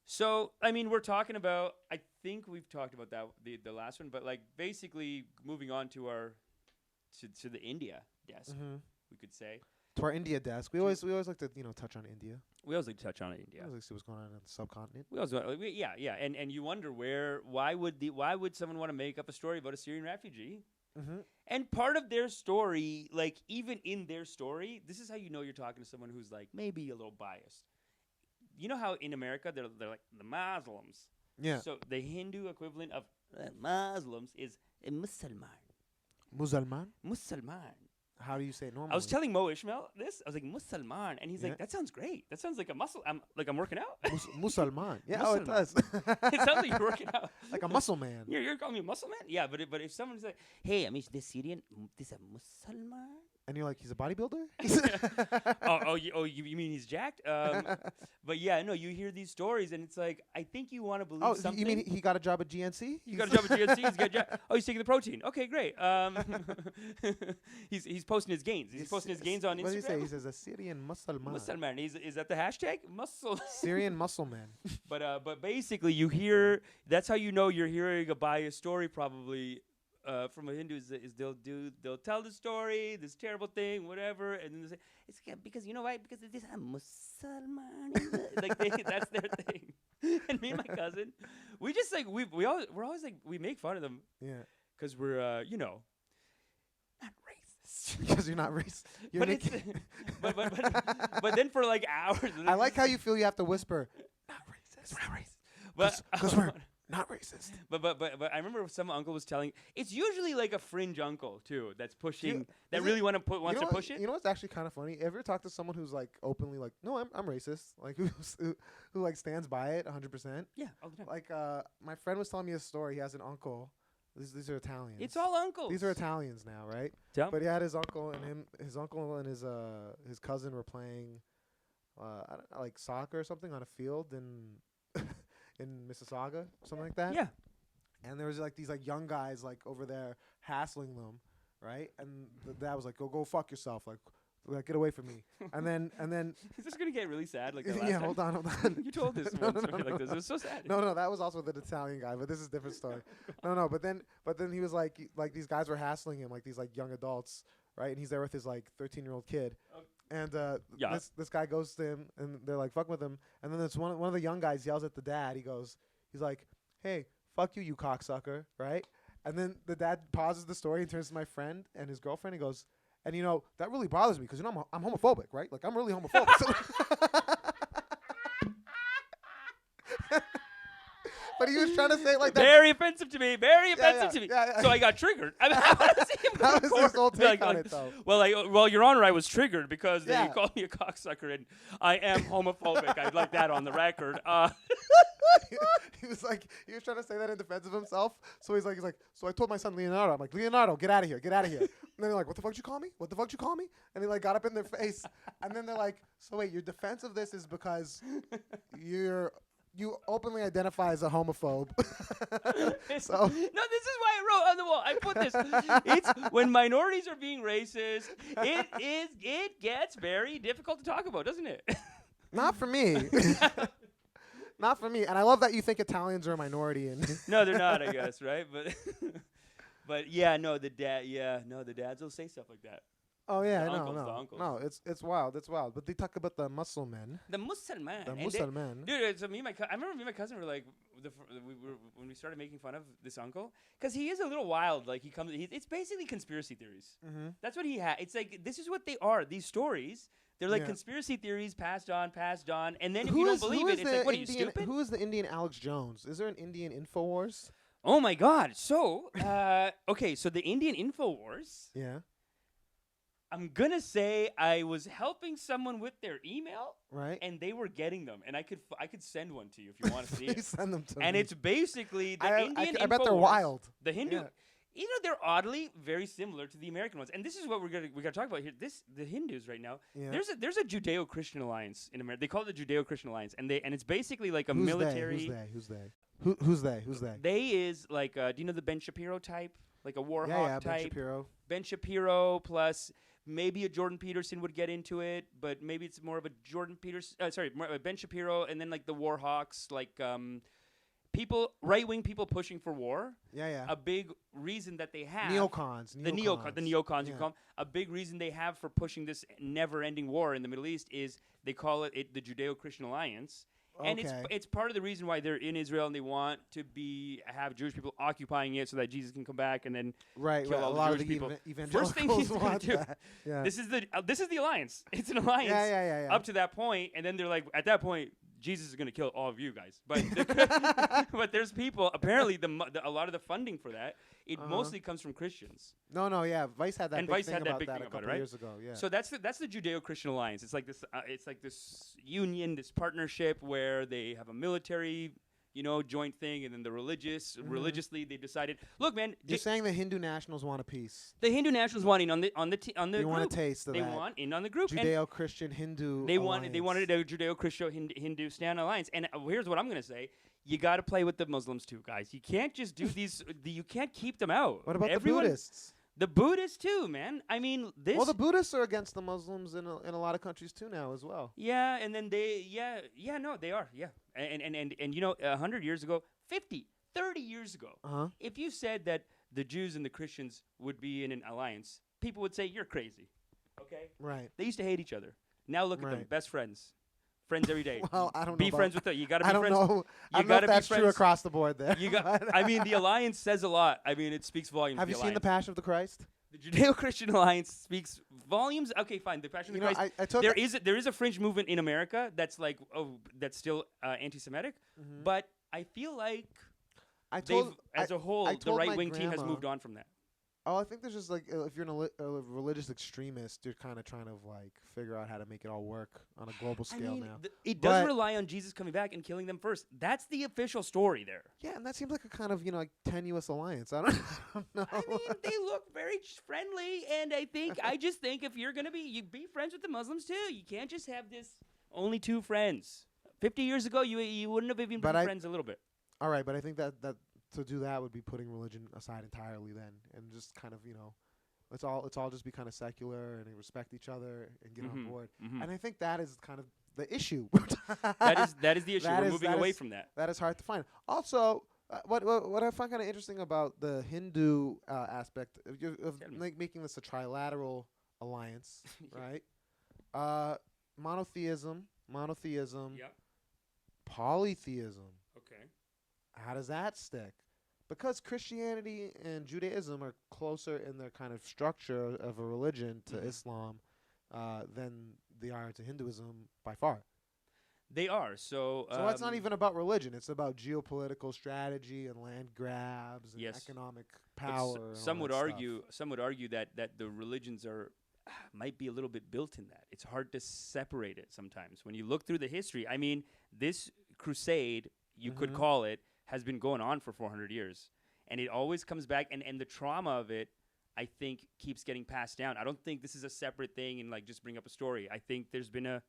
So, I mean, we're talking about. I think we've talked about that the last one, but like basically moving on to our to the India desk, we could say. To our India desk. We always like to, you know, touch on India. We always like to touch on India. We always like to see what's going on the subcontinent. We also, and you wonder why would someone want to make up a story about a Syrian refugee? And part of their story, like even in their story, this is how you know you're talking to someone who's like maybe a little biased. You know how in America they're like the Muslims. Yeah. So the Hindu equivalent of Muslims is a Musalman. Musalman. How do you say it normally? I was telling Mo Ishmael this. I was like, Musalman. And he's like, that sounds great. That sounds like a muscle. I'm working out. Musalman. Yeah, Musalman. oh, it does. It sounds like you're working out. Like a muscle man. You're calling me a muscle man? Yeah, but if someone's like, hey, Amish, this Syrian, this a Musalman? And you're like, he's a bodybuilder? You mean he's jacked? But yeah, no, you hear these stories, and it's like, I think you want to believe something. You mean he got a job at GNC? He got a job at GNC. He's taking the protein. Okay, great. He's posting his gains. He's posting his gains on Instagram. What does he say? He says a Syrian muscle man. Muscle man. Is that the hashtag? Muscle. Syrian muscle man. But basically, you hear. That's how you know you're hearing a biased story, probably. From a Hindu is they'll tell the story, this terrible thing, whatever, and then they say it's because you know why? Because it is a Muslim. Like that's their thing. And me and my cousin, we just like we're always like we make fun of them. Yeah. Because we're you know not racist. Because you're not racist. But then for like hours. I like how you feel you have to whisper. Not racist. We're not racist. Because we're not racist. But I remember some uncle was telling. It's usually like a fringe uncle too that's pushing really wants to push it. You know what's actually kind of funny? Ever talk to someone who's like openly like, no, I'm racist, like who like stands by it 100%? Yeah, all the time. Like my friend was telling me a story. He has an uncle. These are Italians. It's all uncles. These are Italians now, right? Yeah. But he had his uncle and his cousin were playing, I don't know, like soccer or something on a field in Mississauga, something like that. Yeah. And there was like these like young guys like over there hassling them, right? And the dad was like, "Go fuck yourself, like get away from me." And then is this gonna get really sad? Like the last yeah, time? hold on. You told this one story like this. It was so sad. No, that was also with the Italian guy, but this is a different story. No, but then he was like these guys were hassling him, like these like young adults, right? And he's there with his like 13-year-old kid. And this guy goes to him, and they're like fucking with him. And then this one of the young guys yells at the dad. He's like, "Hey, fuck you cocksucker!" Right? And then the dad pauses the story and turns to my friend and his girlfriend and goes, "And you know that really bothers me because you know I'm homophobic, right? Like I'm really homophobic." But he was trying to say it like that. Very offensive to me. Very offensive to me. Yeah. So I got triggered. I mean, I want to see him How go is to this court. whole take on it, though? Well, Your Honor, I was triggered because they called me a cocksucker, and I am homophobic. I'd like that on the record. He was trying to say that in defense of himself. So he's like, so I told my son Leonardo, I'm like, Leonardo, get out of here. And then they're like, what the fuck did you call me? What the fuck did you call me? And he like got up in their face. And then they're like, so wait, your defense of this is because you openly identify as a homophobe. No, this is why I wrote on the wall. I put this. It's when minorities are being racist, it gets very difficult to talk about, doesn't it? Not for me. Not for me. And I love that you think Italians are a minority. No, they're not, I guess, right? But yeah, no, the dads will say stuff like that. Oh yeah, The no, uncles, the no, uncles. no. It's wild. It's wild. But they talk about the Muslim The Muslim. the Muslim. Dude, so I remember me and my cousin were like, when we started making fun of this uncle, because he is a little wild. Like it's basically conspiracy theories. Mm-hmm. That's what he had. It's like this is what they are. These stories, they're like Yeah. conspiracy theories passed on, and then if you don't believe it, it's like, what are you, stupid? Who is the Indian Alex Jones? Is there an Indian Infowars? Oh my God! So, okay, so the Indian Infowars. Yeah. I'm gonna say I was helping someone with their email, Right. and they were getting them, and I could send one to you if you want to see it. Please send them to And me. it's basically the Indian. I bet they're Infowars, wild. The Hindu. Yeah. You know, they're oddly very similar to the American ones, and this is what we gotta talk about here. The Hindus right now. Yeah. There's a Judeo-Christian alliance in America. They call it the Judeo-Christian alliance, and it's basically like a Who's military. Who's they? Who's they? They is like do you know the Ben Shapiro type, like a war hawk Yeah, type. Ben Shapiro. Ben Shapiro plus maybe a Jordan Peterson would get into it, but maybe it's more of a Jordan Peterson. Ben Shapiro, and then like the war hawks, like right-wing people pushing for war. Yeah. A big reason that they have Neocons. the neocons you Yeah. call them. A big reason they have for pushing this never-ending war in the Middle East is they call it the Judeo-Christian alliance. And it's part of the reason why they're in Israel and they want to have Jewish people occupying it so that Jesus can come back and then kill all a the lot Jewish of the people. evangelicals First thing he's gonna want do- that. Yeah. This is the alliance. It's an alliance Yeah. up to that point, and then they're like, at that point, Jesus is going to kill all of you guys. But but there's people apparently a lot of the funding for that mostly comes from Christians. No, yeah. Vice had that And big Vice thing had that about big that thing a about it, couple right? years ago. Yeah. So that's the Judeo-Christian alliance. It's like this union, this partnership where they have a military, joint thing, and then the religiously they decided, look, man, You're saying the Hindu nationals want a peace. the Hindu nationals want in on the They group. want a taste of They that. want in on the group. And Judeo-Christian Hindu. they alliance. wanted a Judeo-Christian Hindu stand alliance. And here's what I'm going to say. You got to play with the Muslims too, guys. You can't just do these. You can't keep them out. What about Everyone, the Buddhists? The Buddhists too, man. I mean, this. Well, the Buddhists are against the Muslims in a lot of countries too now as well. Yeah, and then they are, yeah. And 100 years ago, 50, 30 years ago, if you said that the Jews and the Christians would be in an alliance, people would say you're crazy. Okay? Right. They used to hate each other. Now look at them, Right. best friends. Friends every day. Well, I don't know. Be about- friends with them. You got to be I don't friends. know. I don't know if that's true across the board there. I mean, the alliance says a lot. I mean, it speaks volumes. Have you seen The Passion of the Christ? The Judeo-Christian alliance speaks volumes. Okay, fine. The Passion of the Christ. I took There is a fringe movement in America that's like that's still anti-Semitic, but I feel like as a whole, the right-wing team has moved on from that. Oh, I think there's just like if you're a religious extremist, you're kind of trying to like figure out how to make it all work on a global scale now. It does rely on Jesus coming back and killing them first. That's the official story there. Yeah, and that seems like a kind of like tenuous alliance. I don't know. I mean, they look very friendly, and I just think if you're gonna be friends with the Muslims too. You can't just have this only two friends. 50 years ago, you wouldn't have even been friends a little bit. All right, but I think that to do that would be putting religion aside entirely then, and just kind of let's all just be kind of secular and respect each other and get on board. And I think that is kind of the issue. that is the issue. We're moving away from that. That is hard to find. Also, what I find kind of interesting about the Hindu aspect of making this a trilateral alliance, right? Monotheism, Yep. polytheism. Okay. How does that stick? Because Christianity and Judaism are closer in their kind of structure of a religion to Islam than they are to Hinduism by far. They are. So it's not even about religion. It's about geopolitical strategy and land grabs and economic power. Some would argue that the religions might be a little bit built in that. It's hard to separate it sometimes. When you look through the history, I mean, this crusade, you could call it, has been going on for 400 years. And it always comes back, and the trauma of it, I think, keeps getting passed down. I don't think this is a separate thing and, like, just bring up a story. I think there's been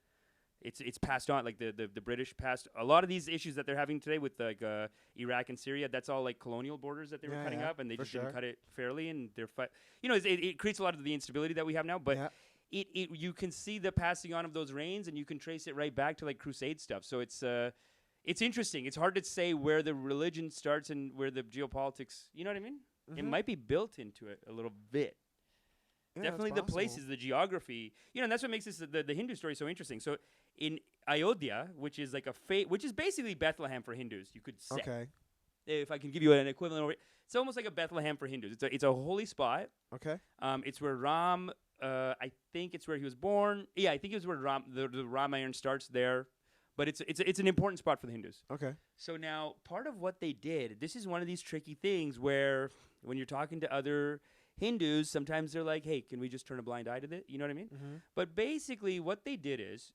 it's passed on. Like, the British passed a lot of these issues that they're having today with, like, Iraq and Syria. That's all, like, colonial borders that they were cutting up, and they just didn't cut it fairly. And they're it creates a lot of the instability that we have now. But you can see the passing on of those reigns, and you can trace it right back to, like, crusade stuff. So it's interesting. It's hard to say where the religion starts and where the geopolitics, you know what I mean? It might be built into it a little bit. Definitely it's the places, the geography. And that's what makes this the Hindu story so interesting. So in Ayodhya, which is like which is basically Bethlehem for Hindus, you could say. Okay. If I can give you an equivalent, it's almost like a Bethlehem for Hindus. It's a holy spot. Okay. It's where Ram. I think it's where he was born. Yeah, I think it was where the Ramayana starts there. But it's an important spot for the Hindus. Okay. So now, part of what they did, this is one of these tricky things where when you're talking to other Hindus, sometimes they're like, hey, can we just turn a blind eye to this? You know what I mean? Mm-hmm. But basically, what they did is,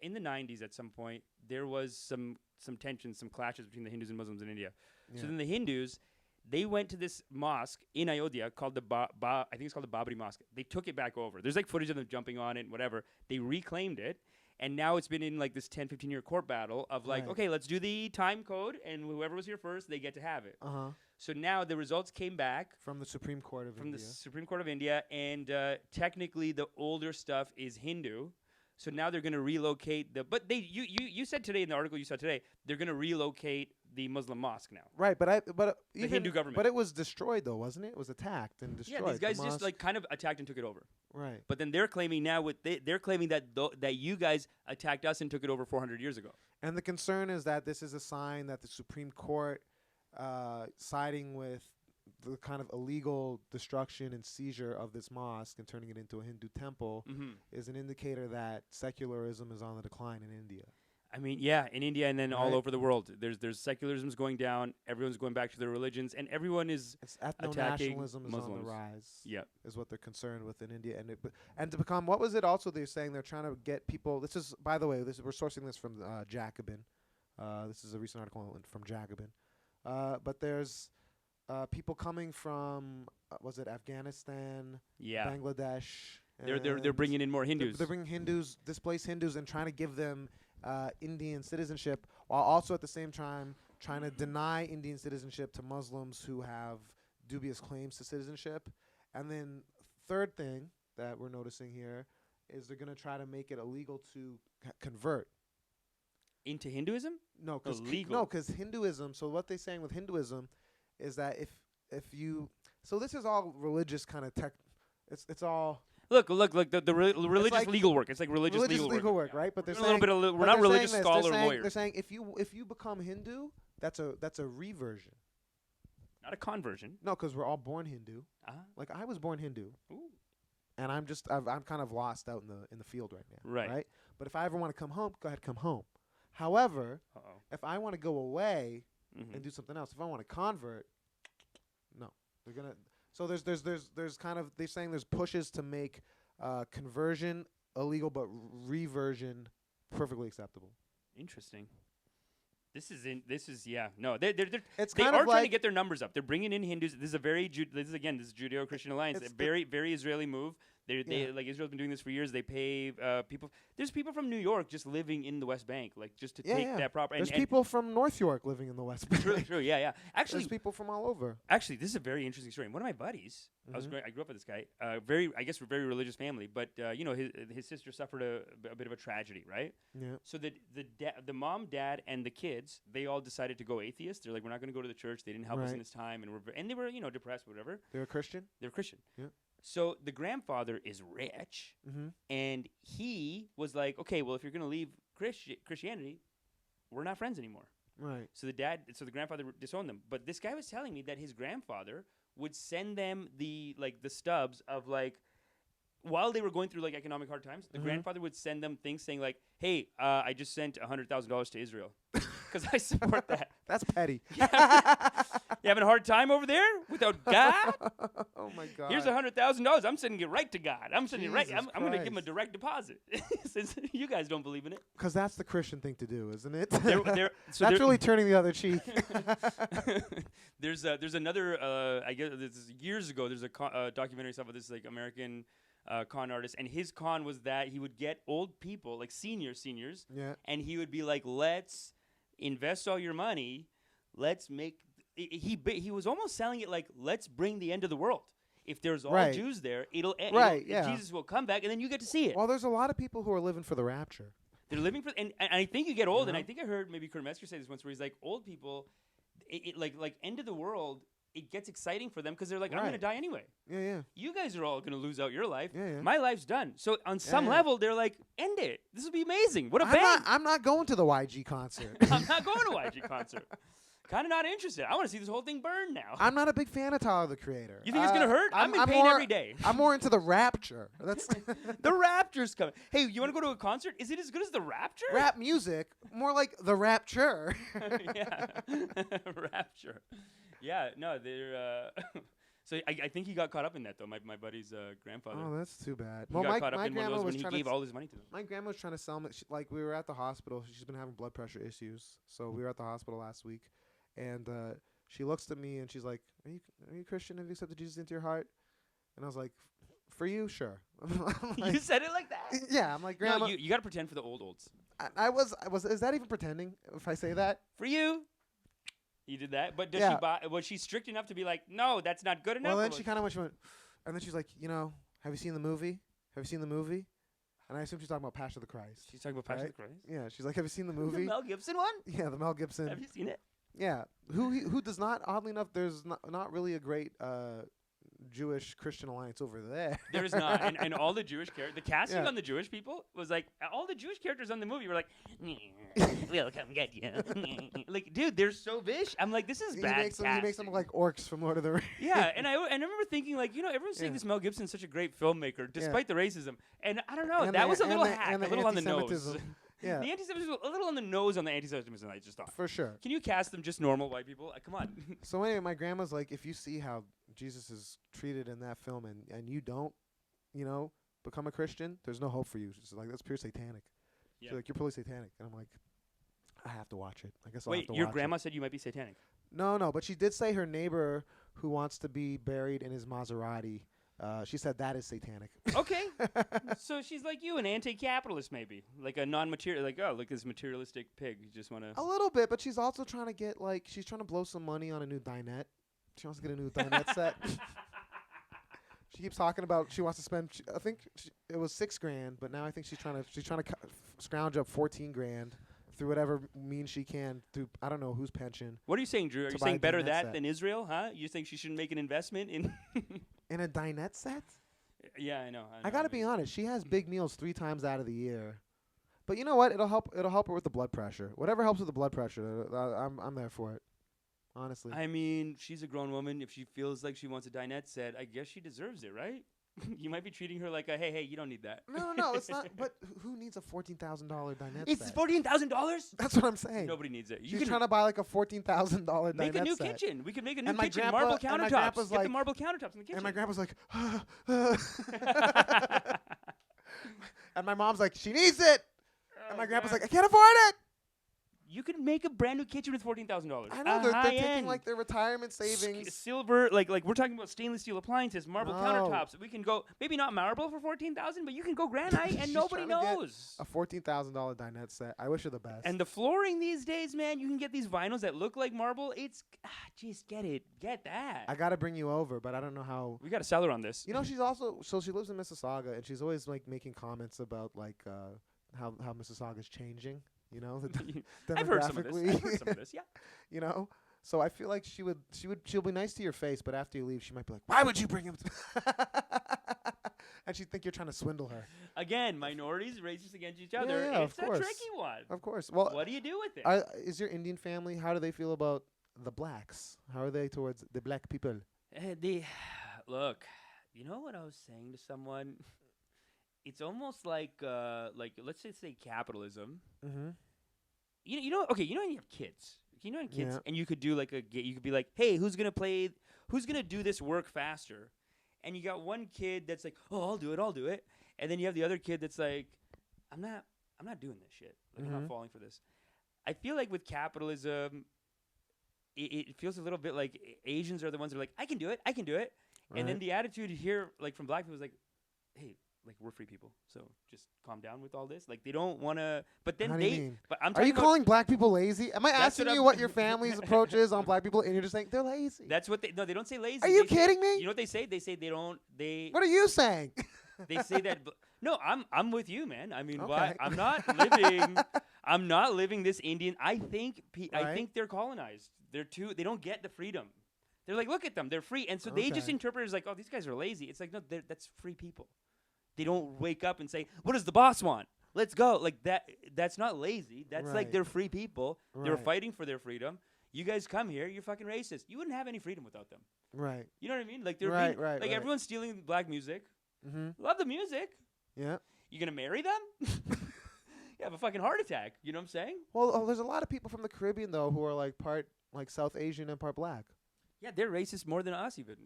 in the 90s at some point, there was some tensions, some clashes between the Hindus and Muslims in India. Yeah. So then the Hindus, they went to this mosque in Ayodhya called I think it's called the Babri Mosque. They took it back over. There's like footage of them jumping on it and whatever. They reclaimed it. And now it's been in like this 10, 15-year court battle of like, okay, let's do the time code, and whoever was here first, they get to have it. Uh-huh. So now the results came back From the Supreme Court of India. the Supreme Court of India, and technically the older stuff is Hindu. So now they're going to relocate but you said today in the article you saw today, they're going to relocate the Muslim mosque now. Right, but the Hindu government. But it was destroyed though, wasn't it? It was attacked and destroyed. Yeah, these guys just like kind of attacked and took it over. Right. But then they're claiming now they're claiming that that you guys attacked us and took it over 400 years ago. And the concern is that this is a sign that the Supreme Court siding with the kind of illegal destruction and seizure of this mosque and turning it into a Hindu temple is an indicator that secularism is on the decline in India. I mean, yeah, in India and then all Right. over the world, there's secularism's going down. Everyone's going back to their religions, and everyone is It's attacking ethno-nationalism is on Muslims. the rise. Yeah. Is what they're concerned with in India, and to become what was it? Also, they're saying they're trying to get people. This is, by the way, we're sourcing this from Jacobin. This is a recent article from Jacobin. But there's people coming from was it Afghanistan, Bangladesh. They're bringing in more Hindus. They're bringing Hindus, displaced Hindus, and trying to give them Indian citizenship, while also at the same time trying to deny Indian citizenship to Muslims who have dubious claims to citizenship. And then third thing that we're noticing here is they're going to try to make it illegal to convert into Hinduism? No, Illegal. because Hinduism. So what they're saying with Hinduism is that if you, so this is all religious kind of tech. It's all. Look, the religious like legal work. It's like religious legal work, right? But they're a saying little bit of we're but not they're religious saying this, scholar they're saying, lawyers. They're saying if you become Hindu, that's a reversion. Not a conversion. No, because we're all born Hindu. Like I was born Hindu, and I'm kind of lost out in the field right now. Right. But if I ever want to come home, go ahead, come home. However, if I want to go away and do something else, if I want to convert, no, they're gonna. So there's kind of they're saying there's pushes to make conversion illegal, but reversion perfectly acceptable. Interesting. This is yeah. No, they It's they kind are of trying to like get their numbers up. They're bringing in Hindus. This is a very this is Judeo-Christian alliance. It's A very Israeli move. They like Israel's been doing this for years. They pay people. There's people from New York just living in the West Bank, like just to take that property. There's people from North York living in the West Bank. True. Yeah. Actually, there's people from all over. Actually, this is a very interesting story. One of my buddies, I grew up with this guy. Very religious family, but his sister suffered a bit of a tragedy, right? Yeah. So the mom, dad, and the kids, they all decided to go atheist. They're like, we're not going to go to the church. They didn't help us in this time, and they were depressed, whatever. They're a Christian. They're Christian. Yeah. So the grandfather is rich, and he was like, okay, well, if you're going to leave Christianity, we're not friends anymore. Right. So the grandfather disowned them. But this guy was telling me that his grandfather would send them the stubs of like, while they were going through like economic hard times, the grandfather would send them things saying like, hey, I just sent $100,000 to Israel because I support that. That's petty. You having a hard time over there without God? Oh my God. Here's $100,000. I'm sending it right to God. I'm sending it right. Jesus I'm going to give him a Christ. direct deposit. Since you guys don't believe in it. Because that's the Christian thing to do, isn't it? That's really turning the other cheek. There's another. I guess this is years ago. There's a documentary stuff of this like American con artist, and his con was that he would get old people like seniors, Yeah. and he would be like, let's invest all your money. Let's make. He was almost selling it like, let's bring the end of the world. If there's all Jews there, it'll end. Right, yeah. Jesus will come back, and then you get to see it. Well, there's a lot of people who are living for the rapture. They're living for, and I think you get old, and I think I heard maybe Kurt Metzger say this once, where he's like, old people, like end of the world it gets exciting for them because they're like, I'm Right. gonna die anyway. Yeah. You guys are all gonna lose out your life. Yeah. My life's done. So on some yeah. level, they're like, end it. This will be amazing. What a bang! I'm not going to the YG concert. I'm not going to YG concert. Kind of not interested. I want to see this whole thing burn now. I'm not a big fan of Tyler the Creator. You think it's gonna hurt? I'm in pain more, every day. I'm more into the Rapture. That's The Rapture's coming. Hey, you want to go to a concert? Is it as good as the Rapture? rap music, more like the Rapture. Yeah, Rapture. Yeah, no, they're. So I think he got caught up in that though. My buddy's grandfather. Oh, that's too bad. He Well, got caught up my in one of grandma those was when he trying gave to all his money to them. my grandma was trying to sell me. Like we were at the hospital. She's been having blood pressure issues, so we were at the hospital last week, and she looks at me and she's like, "Are you Christian? Have you accepted Jesus into your heart?" And I was like, "For you, sure." I'm like, You said it like that. yeah, I'm like, Grandma. No, you got to pretend for the olds. I was. Is that even pretending? If I say that? For you. You did that, but does Yeah. she buy? Was she strict enough to be like, no, that's not good enough? Well, or then was she kind of went, and then she's like, have you seen the movie? Have you seen the movie? And I assume she's talking about Passion of the Christ. She's talking about Passion of the Christ. Yeah, she's like, have you seen the The movie? Mel Gibson one. Yeah, the Mel Gibson. Have you seen it? Yeah, who does not? Oddly enough, there's not really a great Jewish Christian alliance over there. There is not, and all the Jewish characters, the casting Yeah. on the Jewish people was like all the Jewish characters on the movie were like, "We'll come get you." Like, dude, they're so vish. I'm like, this is bad. He makes them look like orcs from Lord of the Rings. Yeah, and I remember thinking like, everyone's saying Yeah. this Mel Gibson's such a great filmmaker despite the racism, and I don't know, that And was a little the hack, a the little on the nose. anti-Semitism. Yeah, The anti-Semitism was a little on the nose on the anti-Semitism. I just thought. for sure. Can you cast them just normal white people? Come on. So anyway, my grandma's like, if you see how Jesus is treated in that film and you don't, become a Christian, there's no hope for you. She's like, that's pure satanic. Yeah. She's like, you're probably satanic. And I'm like, I have to watch it. I guess I'll have Wait, to your watch grandma it. said you might be satanic. No, but she did say her neighbor who wants to be buried in his Maserati, she said that is satanic. Okay. So she's like you, an anti-capitalist maybe. Like a non-material, like, oh, look, this materialistic pig. You just want to... A little bit, but she's also trying to get, she's trying to blow some money on a new dinette. She wants to get a new dinette set. She keeps talking about she wants to spend, I think it was $6,000, but now I think she's trying to scrounge up $14,000 through whatever means she can through, I don't know whose pension. What are you saying, Drew? Are To you buy saying a better dinette that set. than Israel, huh? You think she shouldn't make an investment in... In a dinette set? Yeah, I know. I gotta be honest. She has big meals 3 times out of the year, but you know what? It'll help her with the blood pressure. Whatever helps with the blood pressure, I'm there for it. Honestly, I mean, she's a grown woman. If she feels like she wants a dinette set, I guess she deserves it, right? You might be treating her like a, hey, you don't need that. no, it's not. But who needs a $14,000 dinette It's set? $14,000. That's what I'm saying. Nobody needs it. You She's can trying to buy like a $14,000 dinette set. make a new kitchen. We could make a new And my kitchen. grandpa- Marble and my countertops. grandpa's Get the like- marble countertops in the kitchen. And my grandpa's like, and my mom's like, she needs it. And my grandpa's like, I can't afford it. you could make a brand new kitchen with $14,000. I know they're taking like their retirement savings. Silver, like we're talking about stainless steel appliances, marble No. countertops. We can go maybe not marble for $14,000, but you can go granite, and She's nobody trying to get knows. A $14,000 dinette set. I wish her the best. And the flooring these days, man, you can get these vinyls that look like marble. It's just get that. I gotta bring you over, but I don't know how. We got to sell her on this. You know, she's also she lives in Mississauga, and she's always like making comments about like how Mississauga's changing. You know, I've heard some of this. I've heard some of this. Yeah. You know, so I feel like she'll be nice to your face, but after you leave, she might be like, "Why would you bring him?" And she'd think you're trying to swindle her. Again, minorities, racists against each other. Yeah, it's of a course. tricky one. Of course. Well, What do you do with it? is your Indian family? How do they feel about the blacks? How are they towards the black people? Look, you know what I was saying to someone? It's almost like let's just say capitalism. Mm-hmm. You know, when you have kids. You know, when kids, Yeah. and you could do you could be like, hey, who's gonna do this work faster? And you got one kid that's like, oh, I'll do it, and then you have the other kid that's like, I'm not doing this shit. Like, I'm Mhm. not falling for this. I feel like with capitalism, it feels a little bit like Asians are the ones that are like, I can do it, and then Right. the attitude here, like from black people, is like, hey, like we're free people, so just calm down with all this. Like they don't want to, but then How do you mean? But I'm Are talking you about, calling black people lazy? Am I That's asking what you I'm- what your family's approach is on black people, and you're just saying they're lazy? That's what they don't say lazy. Are you They say- kidding me? You know what they say? They say they What are you saying? they say that. No, I'm with you, man. I mean, why? Okay. I'm not living this Indian. I think Right. they're colonized. They don't get the freedom. They're like, look at them, they're free, and so they just Okay. interpret it as like, oh, these guys are lazy. It's like, no, that's free people. They don't wake up and say, what does the boss want? Let's go. Like that. That's not lazy. That's like Right. they're free people. They're Right. fighting for their freedom. You guys come here. You're fucking racist. You wouldn't have any freedom without them. Right. You know what I mean? Like they're Right, being, right, like right. everyone's stealing black music. Mm-hmm. Love the music. Yeah. You gonna marry them? You have a fucking heart attack. You know what I'm saying? Well, there's a lot of people from the Caribbean though who are like part like South Asian and part black. Yeah, they're racist more than us even.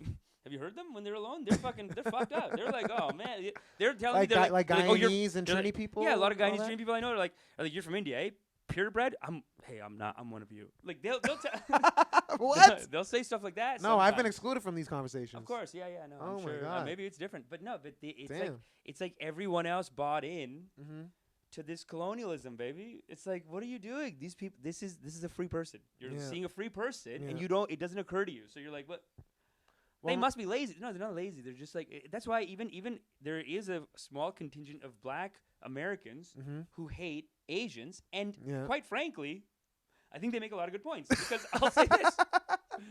Have you heard them when they're alone? They're fucking, they're fucked up. They're like, oh man, they're telling Like me they're like they're like, oh, you're Guyanese and they're Trini like- people. Yeah, a lot of and all Guyanese that? Trini people I know are like you're from India, eh? Purebred? I'm not. I'm one of you. Like they'll What? they'll say stuff like that. No, I've been sometimes. excluded from these conversations. Of course, yeah, no. Oh I'm my sure. God. Maybe it's different, but no. But Damn. it's like everyone else bought in Mm-hmm. to this colonialism, baby. It's like, what are you doing? These people. This is a free person. You're Yeah. seeing a free person, and Yeah. you don't. It doesn't occur to you. So you're like, what? They Well, must be lazy. No, they're not lazy. They're just like that's why even there is a small contingent of black Americans Mm-hmm. who hate Asians, and Yeah. quite frankly, I think they make a lot of good points. Because I'll say this: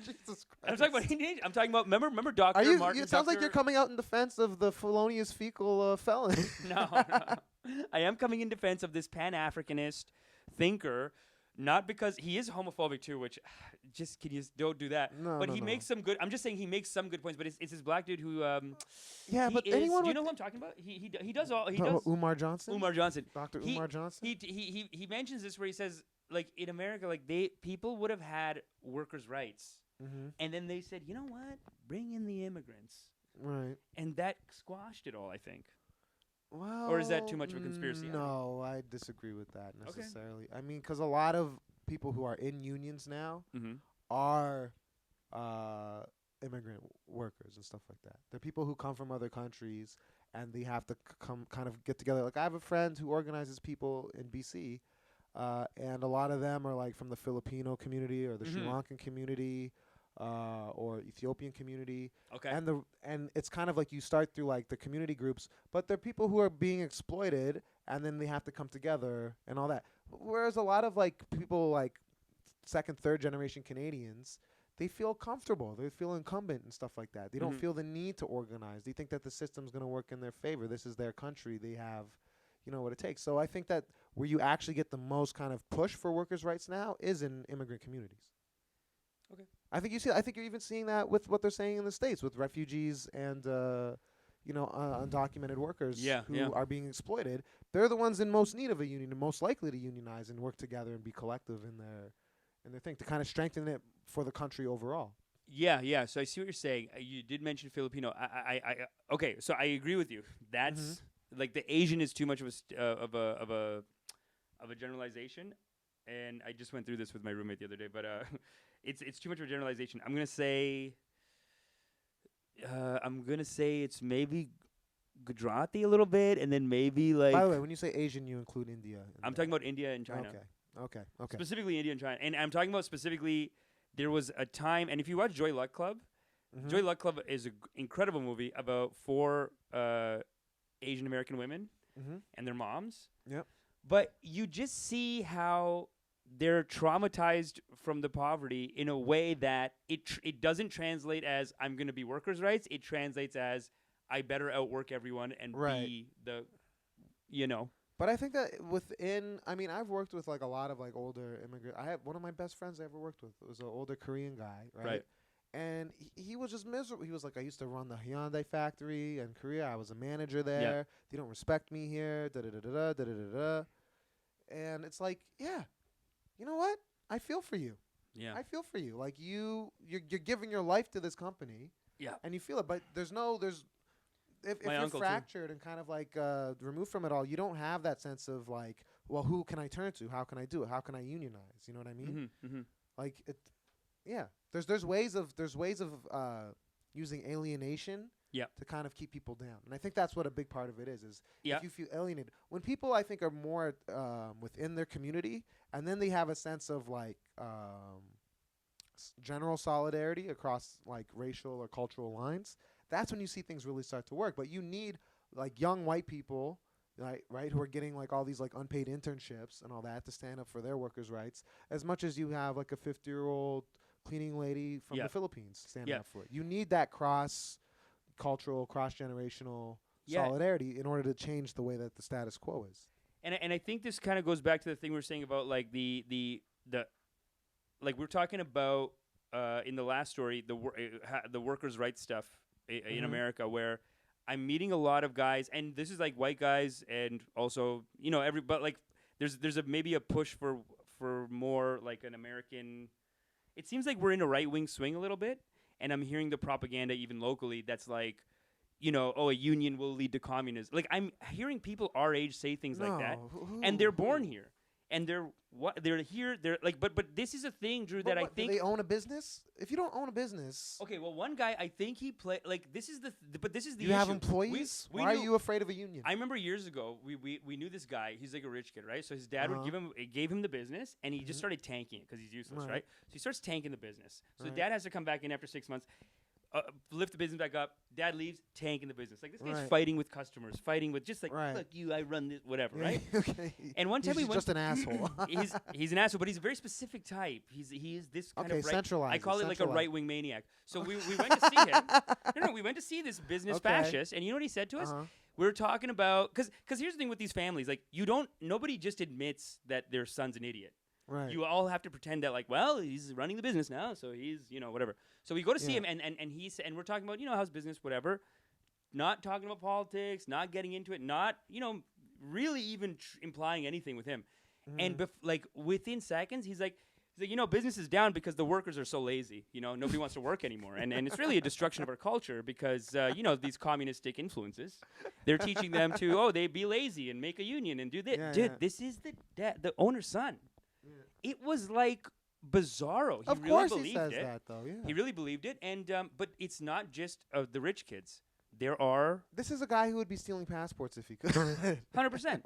Jesus Christ. I'm talking about Indian. I'm talking about remember Doctor Are you? Martin. It sounds like you're Dr. coming out in defense of the felonious fecal felon. No. I am coming in defense of this Pan-Africanist thinker, not because he is homophobic too, which just can you don't do that. No, but no, he no. makes some good. I'm just saying he makes some good points. But it's this black dude who Yeah, he but is, anyone do you with know who I'm talking about? He does all he Oh, does. Umar Johnson. Umar Johnson. Dr. He- Umar Johnson. He mentions this where he says like in America like people would have had workers' rights, Mm-hmm. and then they said, you know what, bring in the immigrants, Right. and that squashed it all. I think. Well, Or is that too much of a conspiracy? No, I disagree with that Okay. necessarily. I mean, because a lot of people who are in unions now Mm-hmm. are immigrant workers and stuff like that. They're people who come from other countries and they have to come kind of get together. Like I have a friend who organizes people in BC, and a lot of them are like from the Filipino community or the Sri Mhm. Lankan community or Ethiopian community. Okay. And it's kind of like you start through like the community groups, but they're people who are being exploited, and then they have to come together and all that. Whereas a lot of like people like second, third generation Canadians, they feel comfortable, they feel incumbent and stuff like that. They don't Mhm. feel the need to organize. They think that the system's going to work in their favor. This is their country. They have, what it takes. So I think that where you actually get the most kind of push for workers' rights now is in immigrant communities. Okay. I think I think you're even seeing that with what they're saying in the States with refugees and undocumented workers Yeah, who yeah. are being exploited. They're the ones in most need of a union and most likely to unionize and work together and be collective in their thing to kind of strengthen it for the country overall. Yeah. So I see what you're saying. You did mention Filipino. Okay. So I agree with you. That's like the Asian is too much of a generalization, and I just went through this with my roommate the other day. But it's too much of a generalization. I'm gonna say it's maybe Gujarati a little bit, and then maybe like By the way, when you say Asian, you include India. I'm talking about India and China. Okay. Specifically India and China. And I'm talking about specifically, there was a time, and if you watch Joy Luck Club, Mhm. Joy Luck Club is an incredible movie about 4 Asian American women Mhm. and their moms. Yep. But you just see how they're traumatized from the poverty in a way that it doesn't translate as I'm going to be workers' rights. It translates as I better outwork everyone and Right. be the, But I think that I've worked with like a lot of like older immigrants. I have one of my best friends I ever worked with was an older Korean guy, right? Right. And he was just miserable. He was like, I used to run the Hyundai factory in Korea. I was a manager there. They don't respect me here. Da da da da da da da da. And it's like, yeah, you know what? I feel for you. Yeah. I feel for you. Like you're giving your life to this company. Yeah. And you feel it, but if My you're uncle too. fractured and kind of like removed from it all, you don't have that sense of like, well, who can I turn to? How can I do it? How can I unionize? You know what I mean? Mm-hmm. Like it, yeah. There's ways of using alienation Yep. to kind of keep people down, and I think that's what a big part of it is Yep. if you feel alienated. When people I think are more within their community, and then they have a sense of like general solidarity across like racial or cultural lines. That's when you see things really start to work. But you need like young white people, right, who are getting like all these like unpaid internships and all that to stand up for their workers' rights, as much as you have like a 50-year-old cleaning lady from Yeah. the Philippines standing Yeah. up for it. You need that cross-cultural, cross-generational Yeah. solidarity in order to change the way that the status quo is. And I think this kind of goes back to the thing we were saying about like the like we're talking about in the last story the workers' rights stuff in America, where I'm meeting a lot of guys, and this is like white guys, and also but like there's maybe a push for more like an American. It seems like we're in a right wing swing a little bit, and I'm hearing the propaganda even locally that's like, a union will lead to communism. Like I'm hearing people our age say things like that, and they're born here, and they're here. They're like, but this is a thing, Drew, that I think do they own a business? If you don't own a business, okay. Well, one guy I think he like this is but this is the you issue. have employees. We Why are knew- you afraid of a union? I remember years ago we knew this guy. He's like a rich kid, right? So his dad would gave him the business, and he just started tanking it because he's useless, right? So he starts tanking the business. So the dad has to come back in after 6 months. Lift the business back up. Dad leaves, tanking the business. Like this guy's fighting with customers, fighting with just like fuck you, I run this, whatever, right? Okay. And one time he's we went. just an asshole. he's an asshole, but he's a very specific type. He is this kind of right. Centralized. I call it like a right wing maniac. So we went to see him. No, we went to see this business fascist, and you know what he said to us? We were talking about because here's the thing with these families, like nobody just admits that their son's an idiot. Right. You all have to pretend that like, well, he's running the business now, so he's whatever. So we go to see him, and we're talking about how's business, whatever. Not talking about politics, not getting into it, not really even implying anything with him. And like within seconds, he's like, business is down because the workers are so lazy. Nobody wants to work anymore, and it's really a destruction of our culture because these communistic influences, they're teaching them to they be lazy and make a union and do this. Dude, this is the owner's son. It was like bizarro. He of really course believed he says it. that, though. Yeah. He really believed it, and but it's not just the rich kids. There are This is a guy who would be stealing passports if he could. 100%.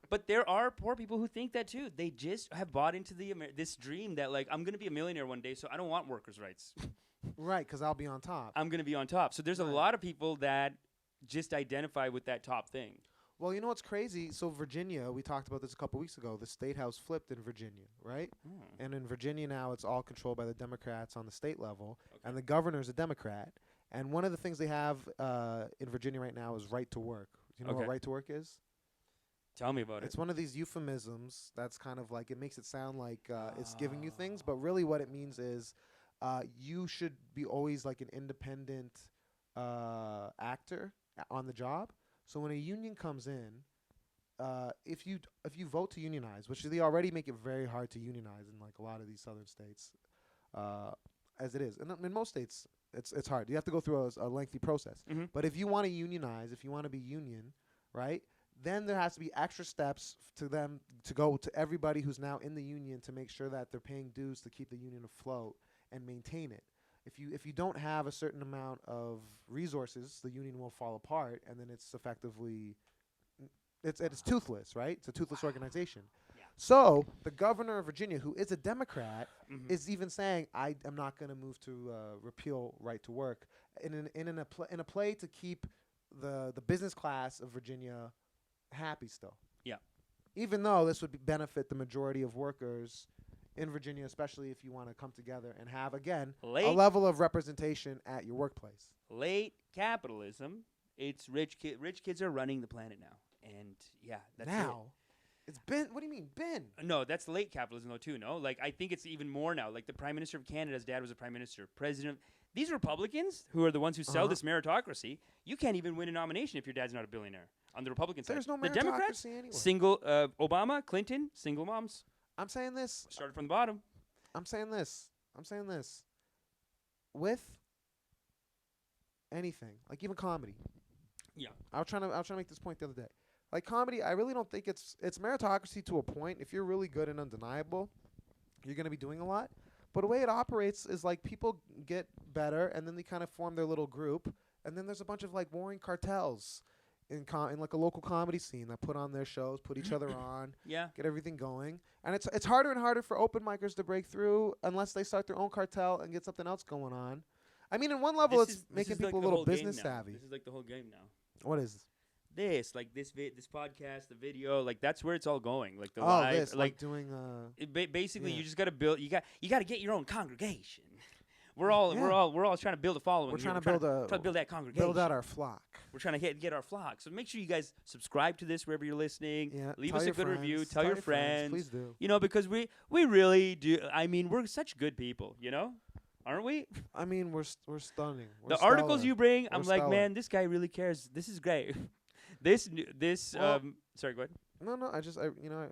But there are poor people who think that too. They just have bought into this dream that like I'm going to be a millionaire one day, so I don't want workers' rights. Right, because I'll be on top. I'm going to be on top. So there's a lot of people that just identify with that top thing. Well, you know what's crazy? So Virginia, we talked about this a couple weeks ago. The state house flipped in Virginia, right? And in Virginia now, it's all controlled by the Democrats on the state level, and the governor's a Democrat. And one of the things they have in Virginia right now is right to work. Do you know what right to work is? Tell me about it. It's one of these euphemisms that's kind of like, it makes it sound like it's giving you things, but really what it means is you should be always like an independent actor on the job. So when a union comes in, if you vote to unionize, which they already make it very hard to unionize in like a lot of these southern states, as it is, and in most states it's hard. You have to go through a lengthy process. But if you want to unionize, if you want to be union, right, then there has to be extra steps to them to go to everybody who's now in the union to make sure that they're paying dues to keep the union afloat and maintain it. If you don't have a certain amount of resources, the union will fall apart, and then it's effectively it's toothless, right? It's a toothless organization. Yeah. So the governor of Virginia, who is a Democrat, is even saying, "I am not going to move to repeal right to work in a play to keep the business class of Virginia happy still." Yeah. Even though this would benefit the majority of workers in Virginia, especially if you want to come together and have, again, a level of representation at your workplace. Late capitalism, it's rich kids are running the planet now. And, yeah, that's now. It's been, what do you mean, been? No, that's late capitalism, though, too, no? Like, I think it's even more now. Like, the Prime Minister of Canada's dad was a Prime Minister. President. These Republicans, who are the ones who sell this meritocracy, you can't even win a nomination if your dad's not a billionaire on the Republican side. There's no the meritocracy Democrats, anywhere. Single, Obama, Clinton, single moms. I'm saying this. Started from the bottom. I'm saying this. With anything, like even comedy. Yeah. I was trying to make this point the other day. Like comedy, I really don't think it's meritocracy to a point. If you're really good and undeniable, you're going to be doing a lot. But the way it operates is like people get better, and then they kind of form their little group, and then there's a bunch of like warring cartels in like a local comedy scene that put on their shows, put each other on, get everything going. And it's harder and harder for open micers to break through unless they start their own cartel and get something else going on. I mean, in one level, it's making people a little business savvy. This is like the whole game now. What is this? Like this podcast, the video, like that's where it's all going. Like the live, like doing basically, you just got to build. You got to get your own congregation. We're all trying to build a following. We're here. trying to build that congregation. build out our flock. We're trying to get our flock. So make sure you guys subscribe to this wherever you're listening. Yeah, Leave us a good review. Tell your friends. Please do. You know, because we really do. I mean, we're such good people. You know, aren't we? I mean, we're stunning. The articles you bring, I'm like, stellar. man, this guy really cares. This is great. this. Well, Sorry, go ahead. No, I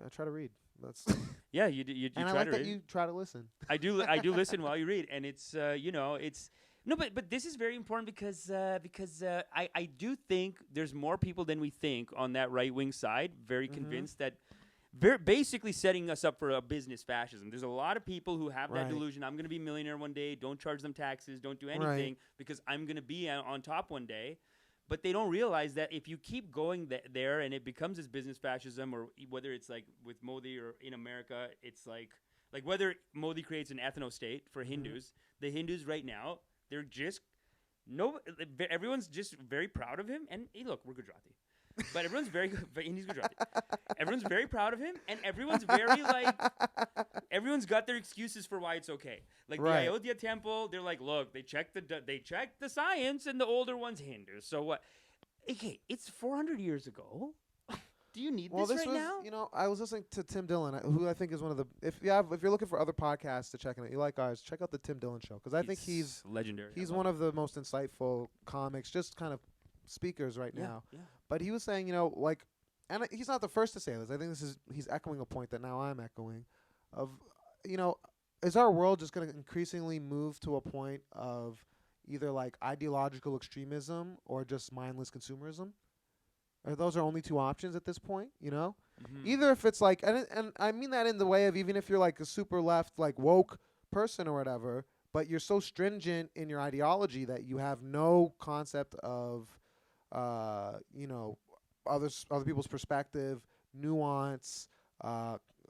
try to read. That's Yeah, you and I try like to that read. you try to listen. I do listen while you read, and it's it's no, but this is very important because I do think there's more people than we think on that right wing side, very convinced that they're basically setting us up for a business fascism. There's a lot of people who have that Right. delusion. I'm going to be a millionaire one day. Don't charge them taxes. Don't do anything Right. because I'm going to be on top one day. But they don't realize that if you keep going there and it becomes this business fascism, or whether it's like with Modi or in America, it's like whether Modi creates an ethno state for Hindus, the Hindus right now, they're just everyone's just very proud of him. And hey, look, we're Gujarati. But everyone's he's Gujarati. Everyone's very proud of him, and everyone's very everyone's got their excuses for why it's okay. Like Right. the Ayodhya temple, they're like, look, they checked the science, and the older one's Hindu. So what? Okay, it's 400 years ago. Do you need Well, this this right was, now? I was listening to Tim Dillon, who I think is one of the. If you're looking for other podcasts to check out, you like ours, check out the Tim Dillon show because I think he's legendary. He's one of the most insightful comics, just kind of speakers right now. Yeah. But he was saying, and he's not the first to say this. I think he's echoing a point that now I'm echoing, of, is our world just going to increasingly move to a point of either like ideological extremism or just mindless consumerism? Or those are only two options at this point, Either if it's like, and I mean that in the way of even if you're like a super left, like woke person or whatever, but you're so stringent in your ideology that you have no concept of, other people's perspective, nuance,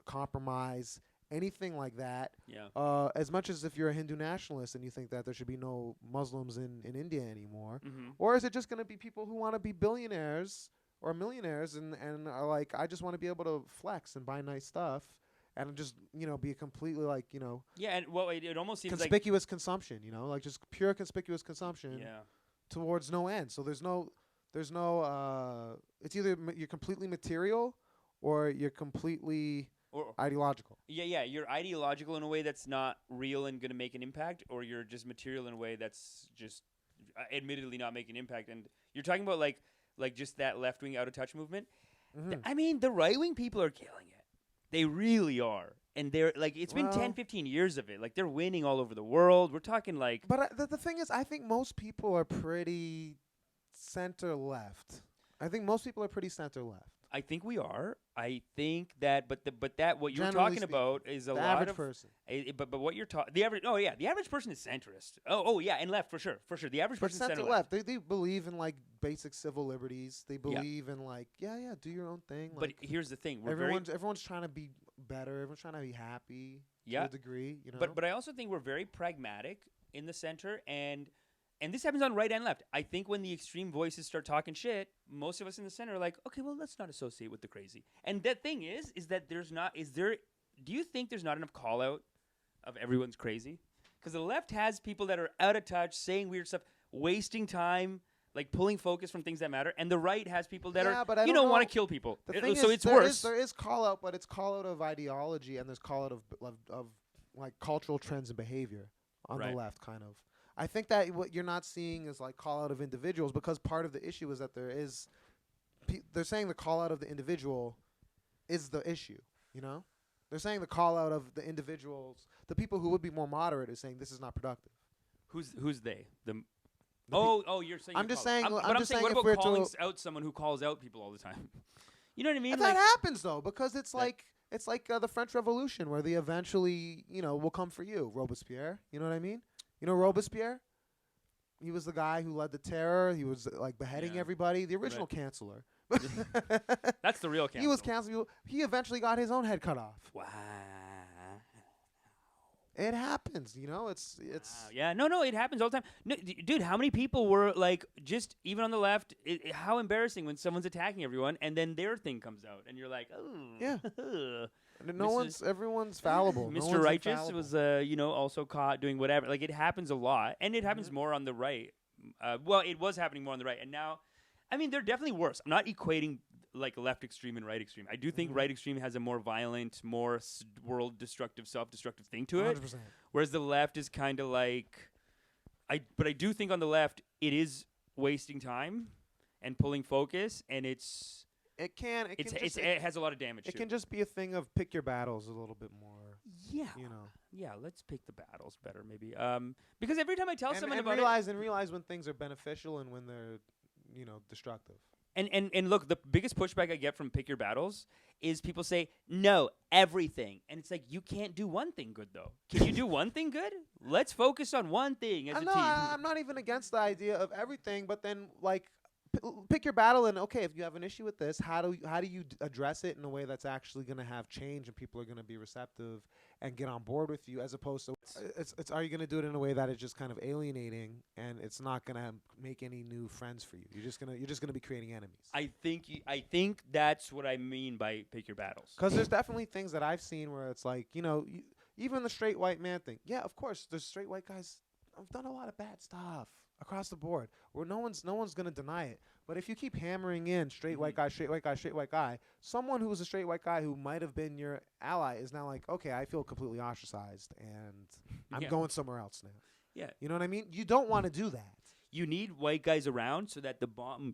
compromise, anything like that. Yeah. As much as if you're a Hindu nationalist and you think that there should be no Muslims in India anymore, Mm-hmm. or is it just going to be people who want to be billionaires or millionaires and are like, I just want to be able to flex and buy nice stuff and just, be completely like, Yeah, and well, it almost seems conspicuous consumption, like just pure conspicuous consumption yeah. towards no end. So there's no it's either you're completely material or you're completely ideological. Yeah, you're ideological in a way that's not real and going to make an impact, or you're just material in a way that's just admittedly not making an impact. And you're talking about like just that left-wing out-of-touch movement. I mean, the right-wing people are killing it. They really are. And they're like, it's been 10, 15 years of it. Like, they're winning all over the world. We're talking like... But the thing is, I think most people are pretty center-left. I think most people are pretty center-left. I think we are. I think that, but what you're Generally talking speaking, about is a the lot average of person. But what you're talking, the average person is centrist. Oh yeah, and left for sure. The average person is center left. They believe in like basic civil liberties. They believe in like do your own thing. But like, here's the thing: everyone's trying to be better. Everyone's trying to be happy to a degree. But I also think we're very pragmatic in the center, and this happens on right and left. I think when the extreme voices start talking shit, most of us in the center are like, okay, well, let's not associate with the crazy. And the thing is that do you think there's not enough call out of everyone's crazy? Because the left has people that are out of touch, saying weird stuff, wasting time, like pulling focus from things that matter. And the right has people that want to kill people. The thing so is, it's worse. There is call out, but it's call out of ideology, and there's call out of like cultural trends and behavior on the left, kind of. I think that what you're not seeing is like call out of individuals, because part of the issue is that they're saying the call out of the individual is the issue, They're saying the call out of the individuals, the people who would be more moderate, is saying this is not productive. Who's they? You're saying. I'm just saying. I'm just saying. saying What if about we're calling out someone who calls out people all the time? You know what I mean? And that happens though, because it's like the French Revolution, where they eventually, will come for you, Robespierre. You know what I mean? You know Robespierre? He was the guy who led the terror. He was like beheading everybody. The original canceller. That's the real canceller. He was canceled. He eventually got his own head cut off. Wow. It happens, you know. It's Wow, yeah, no, it happens all the time. No, dude, how many people were like, just even on the left? How embarrassing when someone's attacking everyone, and then their thing comes out, and you're like, oh, Yeah. Mrs. Everyone's fallible. No Mr. one's Righteous infallible. was, also caught doing whatever. Like, it happens a lot, and it happens more on the right. Well, it was happening more on the right, and now, I mean, they're definitely worse. I'm not equating like left extreme and right extreme. I do think right extreme has a more violent, more world destructive, self-destructive thing to it. 100%. Whereas the left is kind of like, but I do think on the left it is wasting time and pulling focus, and it has a lot of damage. It can just be a thing of pick your battles a little bit more. Yeah, you know. Yeah, let's pick the battles better, maybe. Because every time I tell someone about realize when things are beneficial and when they're, destructive. And look, the biggest pushback I get from pick your battles is people say, no, everything. And it's like, you can't do one thing good, though. Can you do one thing good? Let's focus on one thing as a team. I'm not even against the idea of everything, but then, like, pick your battle and, okay, if you have an issue with this, how do you address it in a way that's actually going to have change and people are going to be receptive and get on board with you, as opposed to are you going to do it in a way that is just kind of alienating and it's not going to make any new friends for you? You're just going to be creating enemies. I think that's what I mean by pick your battles. Because there's definitely things that I've seen where it's like, even the straight white man thing. Yeah, of course, there's straight white guys have done a lot of bad stuff across the board, where no one's going to deny it. But if you keep hammering in straight white guy, straight white guy, straight white guy, someone who was a straight white guy who might have been your ally is now like, okay, I feel completely ostracized and I'm going somewhere else now. Yeah. You know what I mean? You don't want to do that. You need white guys around so that the bomb,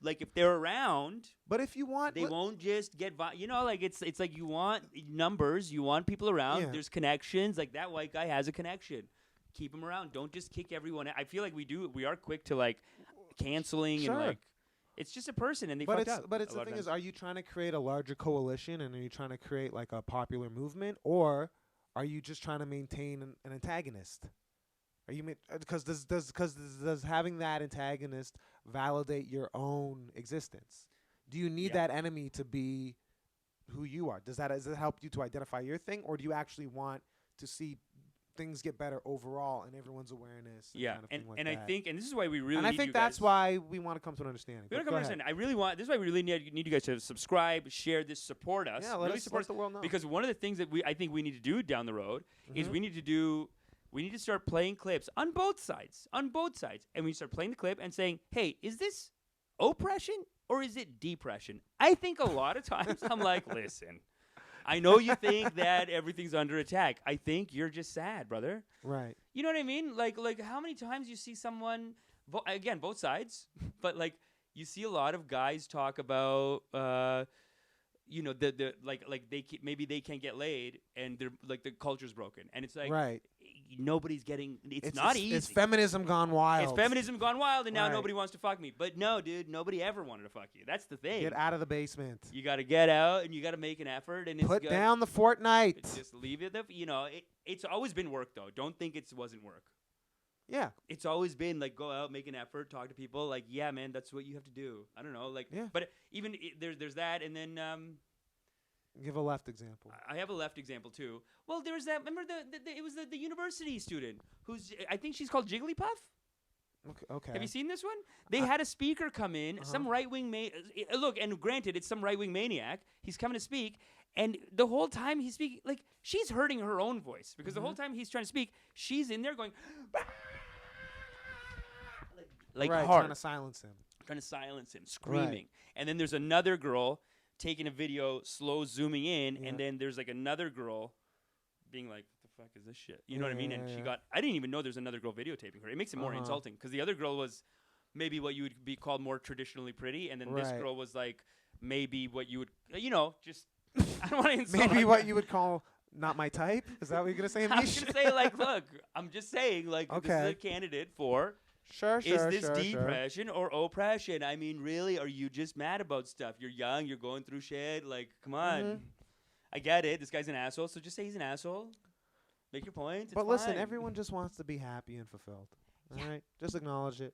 like if they're around, but if you want, they won't just get, like it's like you want numbers, you want people around. Yeah. There's connections. Like that white guy has a connection. Keep him around. Don't just kick everyone out. I feel like we are quick to like canceling and like it's just a person and they fucked up. But it's the thing is, are you trying to create a larger coalition and are you trying to create like a popular movement, or are you just trying to maintain an antagonist? Are you because does having that antagonist validate your own existence? Do you need that enemy to be who you are? Does it help you to identify your thing, or do you actually want to see things get better overall and everyone's awareness? I think, and this is why we really. And I think that's why we want to come to an understanding. We want to come to an understanding. This is why we really need you guys to subscribe, share this, support us. Yeah, let the world know. Because one of the things that I think we need to do down the road is we need to start playing clips on both sides, and we start playing the clip and saying, "Hey, is this oppression or is it depression?" I think a lot of times I'm like, listen. I know you think that everything's under attack. I think you're just sad, brother. Right. You know what I mean? Like how many times you see someone, again, both sides, but like you see a lot of guys talk about, maybe they can't get laid and they're like the culture's broken, and it's like nobody's getting. It's not easy. It's feminism gone wild. And now nobody wants to fuck me. But no, dude, nobody ever wanted to fuck you. That's the thing. Get out of the basement. You got to get out, and you got to make an effort. And put down the Fortnite. Just leave it. It's always been work, though. Don't think it wasn't work. Yeah. It's always been like go out, make an effort, talk to people. Like, yeah, man, that's what you have to do. I don't know, like, but even there's that, and then. Give a left example. I have a left example too. Well, there was that. Remember it was the university student who's I think she's called Jigglypuff. Okay. Have you seen this one? They had a speaker come in, some right wing look, and granted, it's some right wing maniac. He's coming to speak, and the whole time he's speaking, like she's hurting her own voice because the whole time he's trying to speak, she's in there going, like hard, trying to silence him, screaming, right. And then there's another girl taking a video, slow zooming in, and then there's like another girl being like, "What the fuck is this shit?" You know what I mean? And she got. I didn't even know there's another girl videotaping her. It makes it more insulting because the other girl was maybe what you would be called more traditionally pretty, and then this girl was like maybe what you would, just. I don't want to insult. Maybe what you would call not my type. Is that what you're gonna say? I'm gonna say like, look, I'm just saying like this is a candidate for. Sure. Is this depression or oppression? I mean, really, are you just mad about stuff? You're young, you're going through shit. Like, come on. I get it. This guy's an asshole, so just say he's an asshole. Make your point. But listen, everyone just wants to be happy and fulfilled. All right? Just acknowledge it.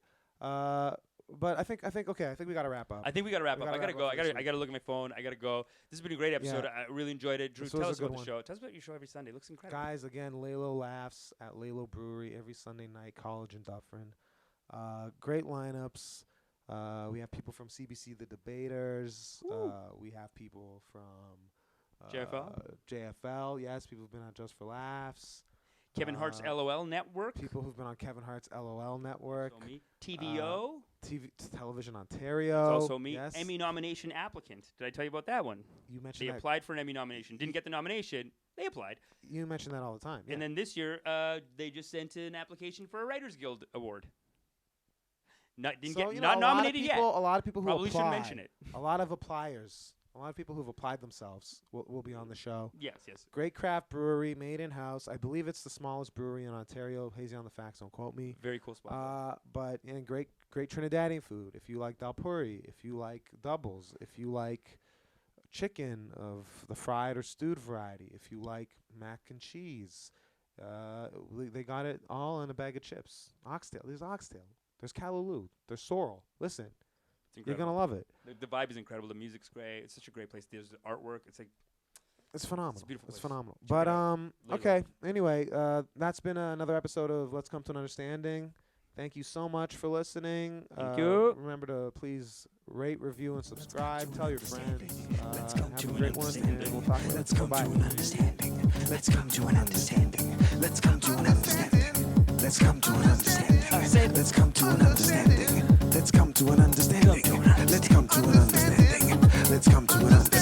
But I think okay. I think we got to wrap up. I think we got to wrap We up. gotta I got to wrap go. up I for this got to look at my phone. I got to go. This has been a great episode. I really enjoyed it. Drew, This was tell a us about good the one. show. Tell us about your show every Sunday. It looks incredible. Guys, again, Lalo Laughs at Lalo Brewery every Sunday night, College and Dufferin. Great lineups. We have people from CBC The Debaters. We have people from JFL. Yes, people who've been on Just for Laughs. Kevin Hart's LOL Network. People who've been on Kevin Hart's LOL Network. Also me. TVO. Television Ontario. It's also me. Yes. Emmy nomination applicant. Did I tell you about that one? You They mentioned that. applied for an Emmy nomination. Didn't get the nomination. They applied. You mention that all the time. Yeah. And then this year, they just sent an application for a Writers Guild Award. Not nominated yet. A lot of people who Probably apply, shouldn't mention it. A lot of appliers. A lot of people who've applied themselves will be on the show. Yes. Great craft brewery, made in house. I believe it's the smallest brewery in Ontario. Hazy on the facts, don't quote me. Very cool spot. And great Trinidadian food. If you like dalpuri, if you like doubles, if you like chicken of the fried or stewed variety, if you like mac and cheese, they got it all in a bag of chips. Oxtail. There's oxtail. There's callaloo. There's sorrel. Listen. You're gonna love it. The vibe is incredible. The music's great. It's such a great place. There's artwork. It's phenomenal. It's a beautiful It's place. phenomenal. Check But it out. okay. Anyway, that's been another episode of Let's Come to an Understanding. Thank you so much for listening. Thank you. Remember to please rate, review, and subscribe. Tell your friends. Let's come Have to a an great one, and we'll talk later. Let's come to Bye. an understanding. Let's come to an understanding. Let's come to an understanding. Let's come to an understanding. I said, let's come to an understanding. Let's come to an understanding. Let's come to an understanding. Let's come to an understanding.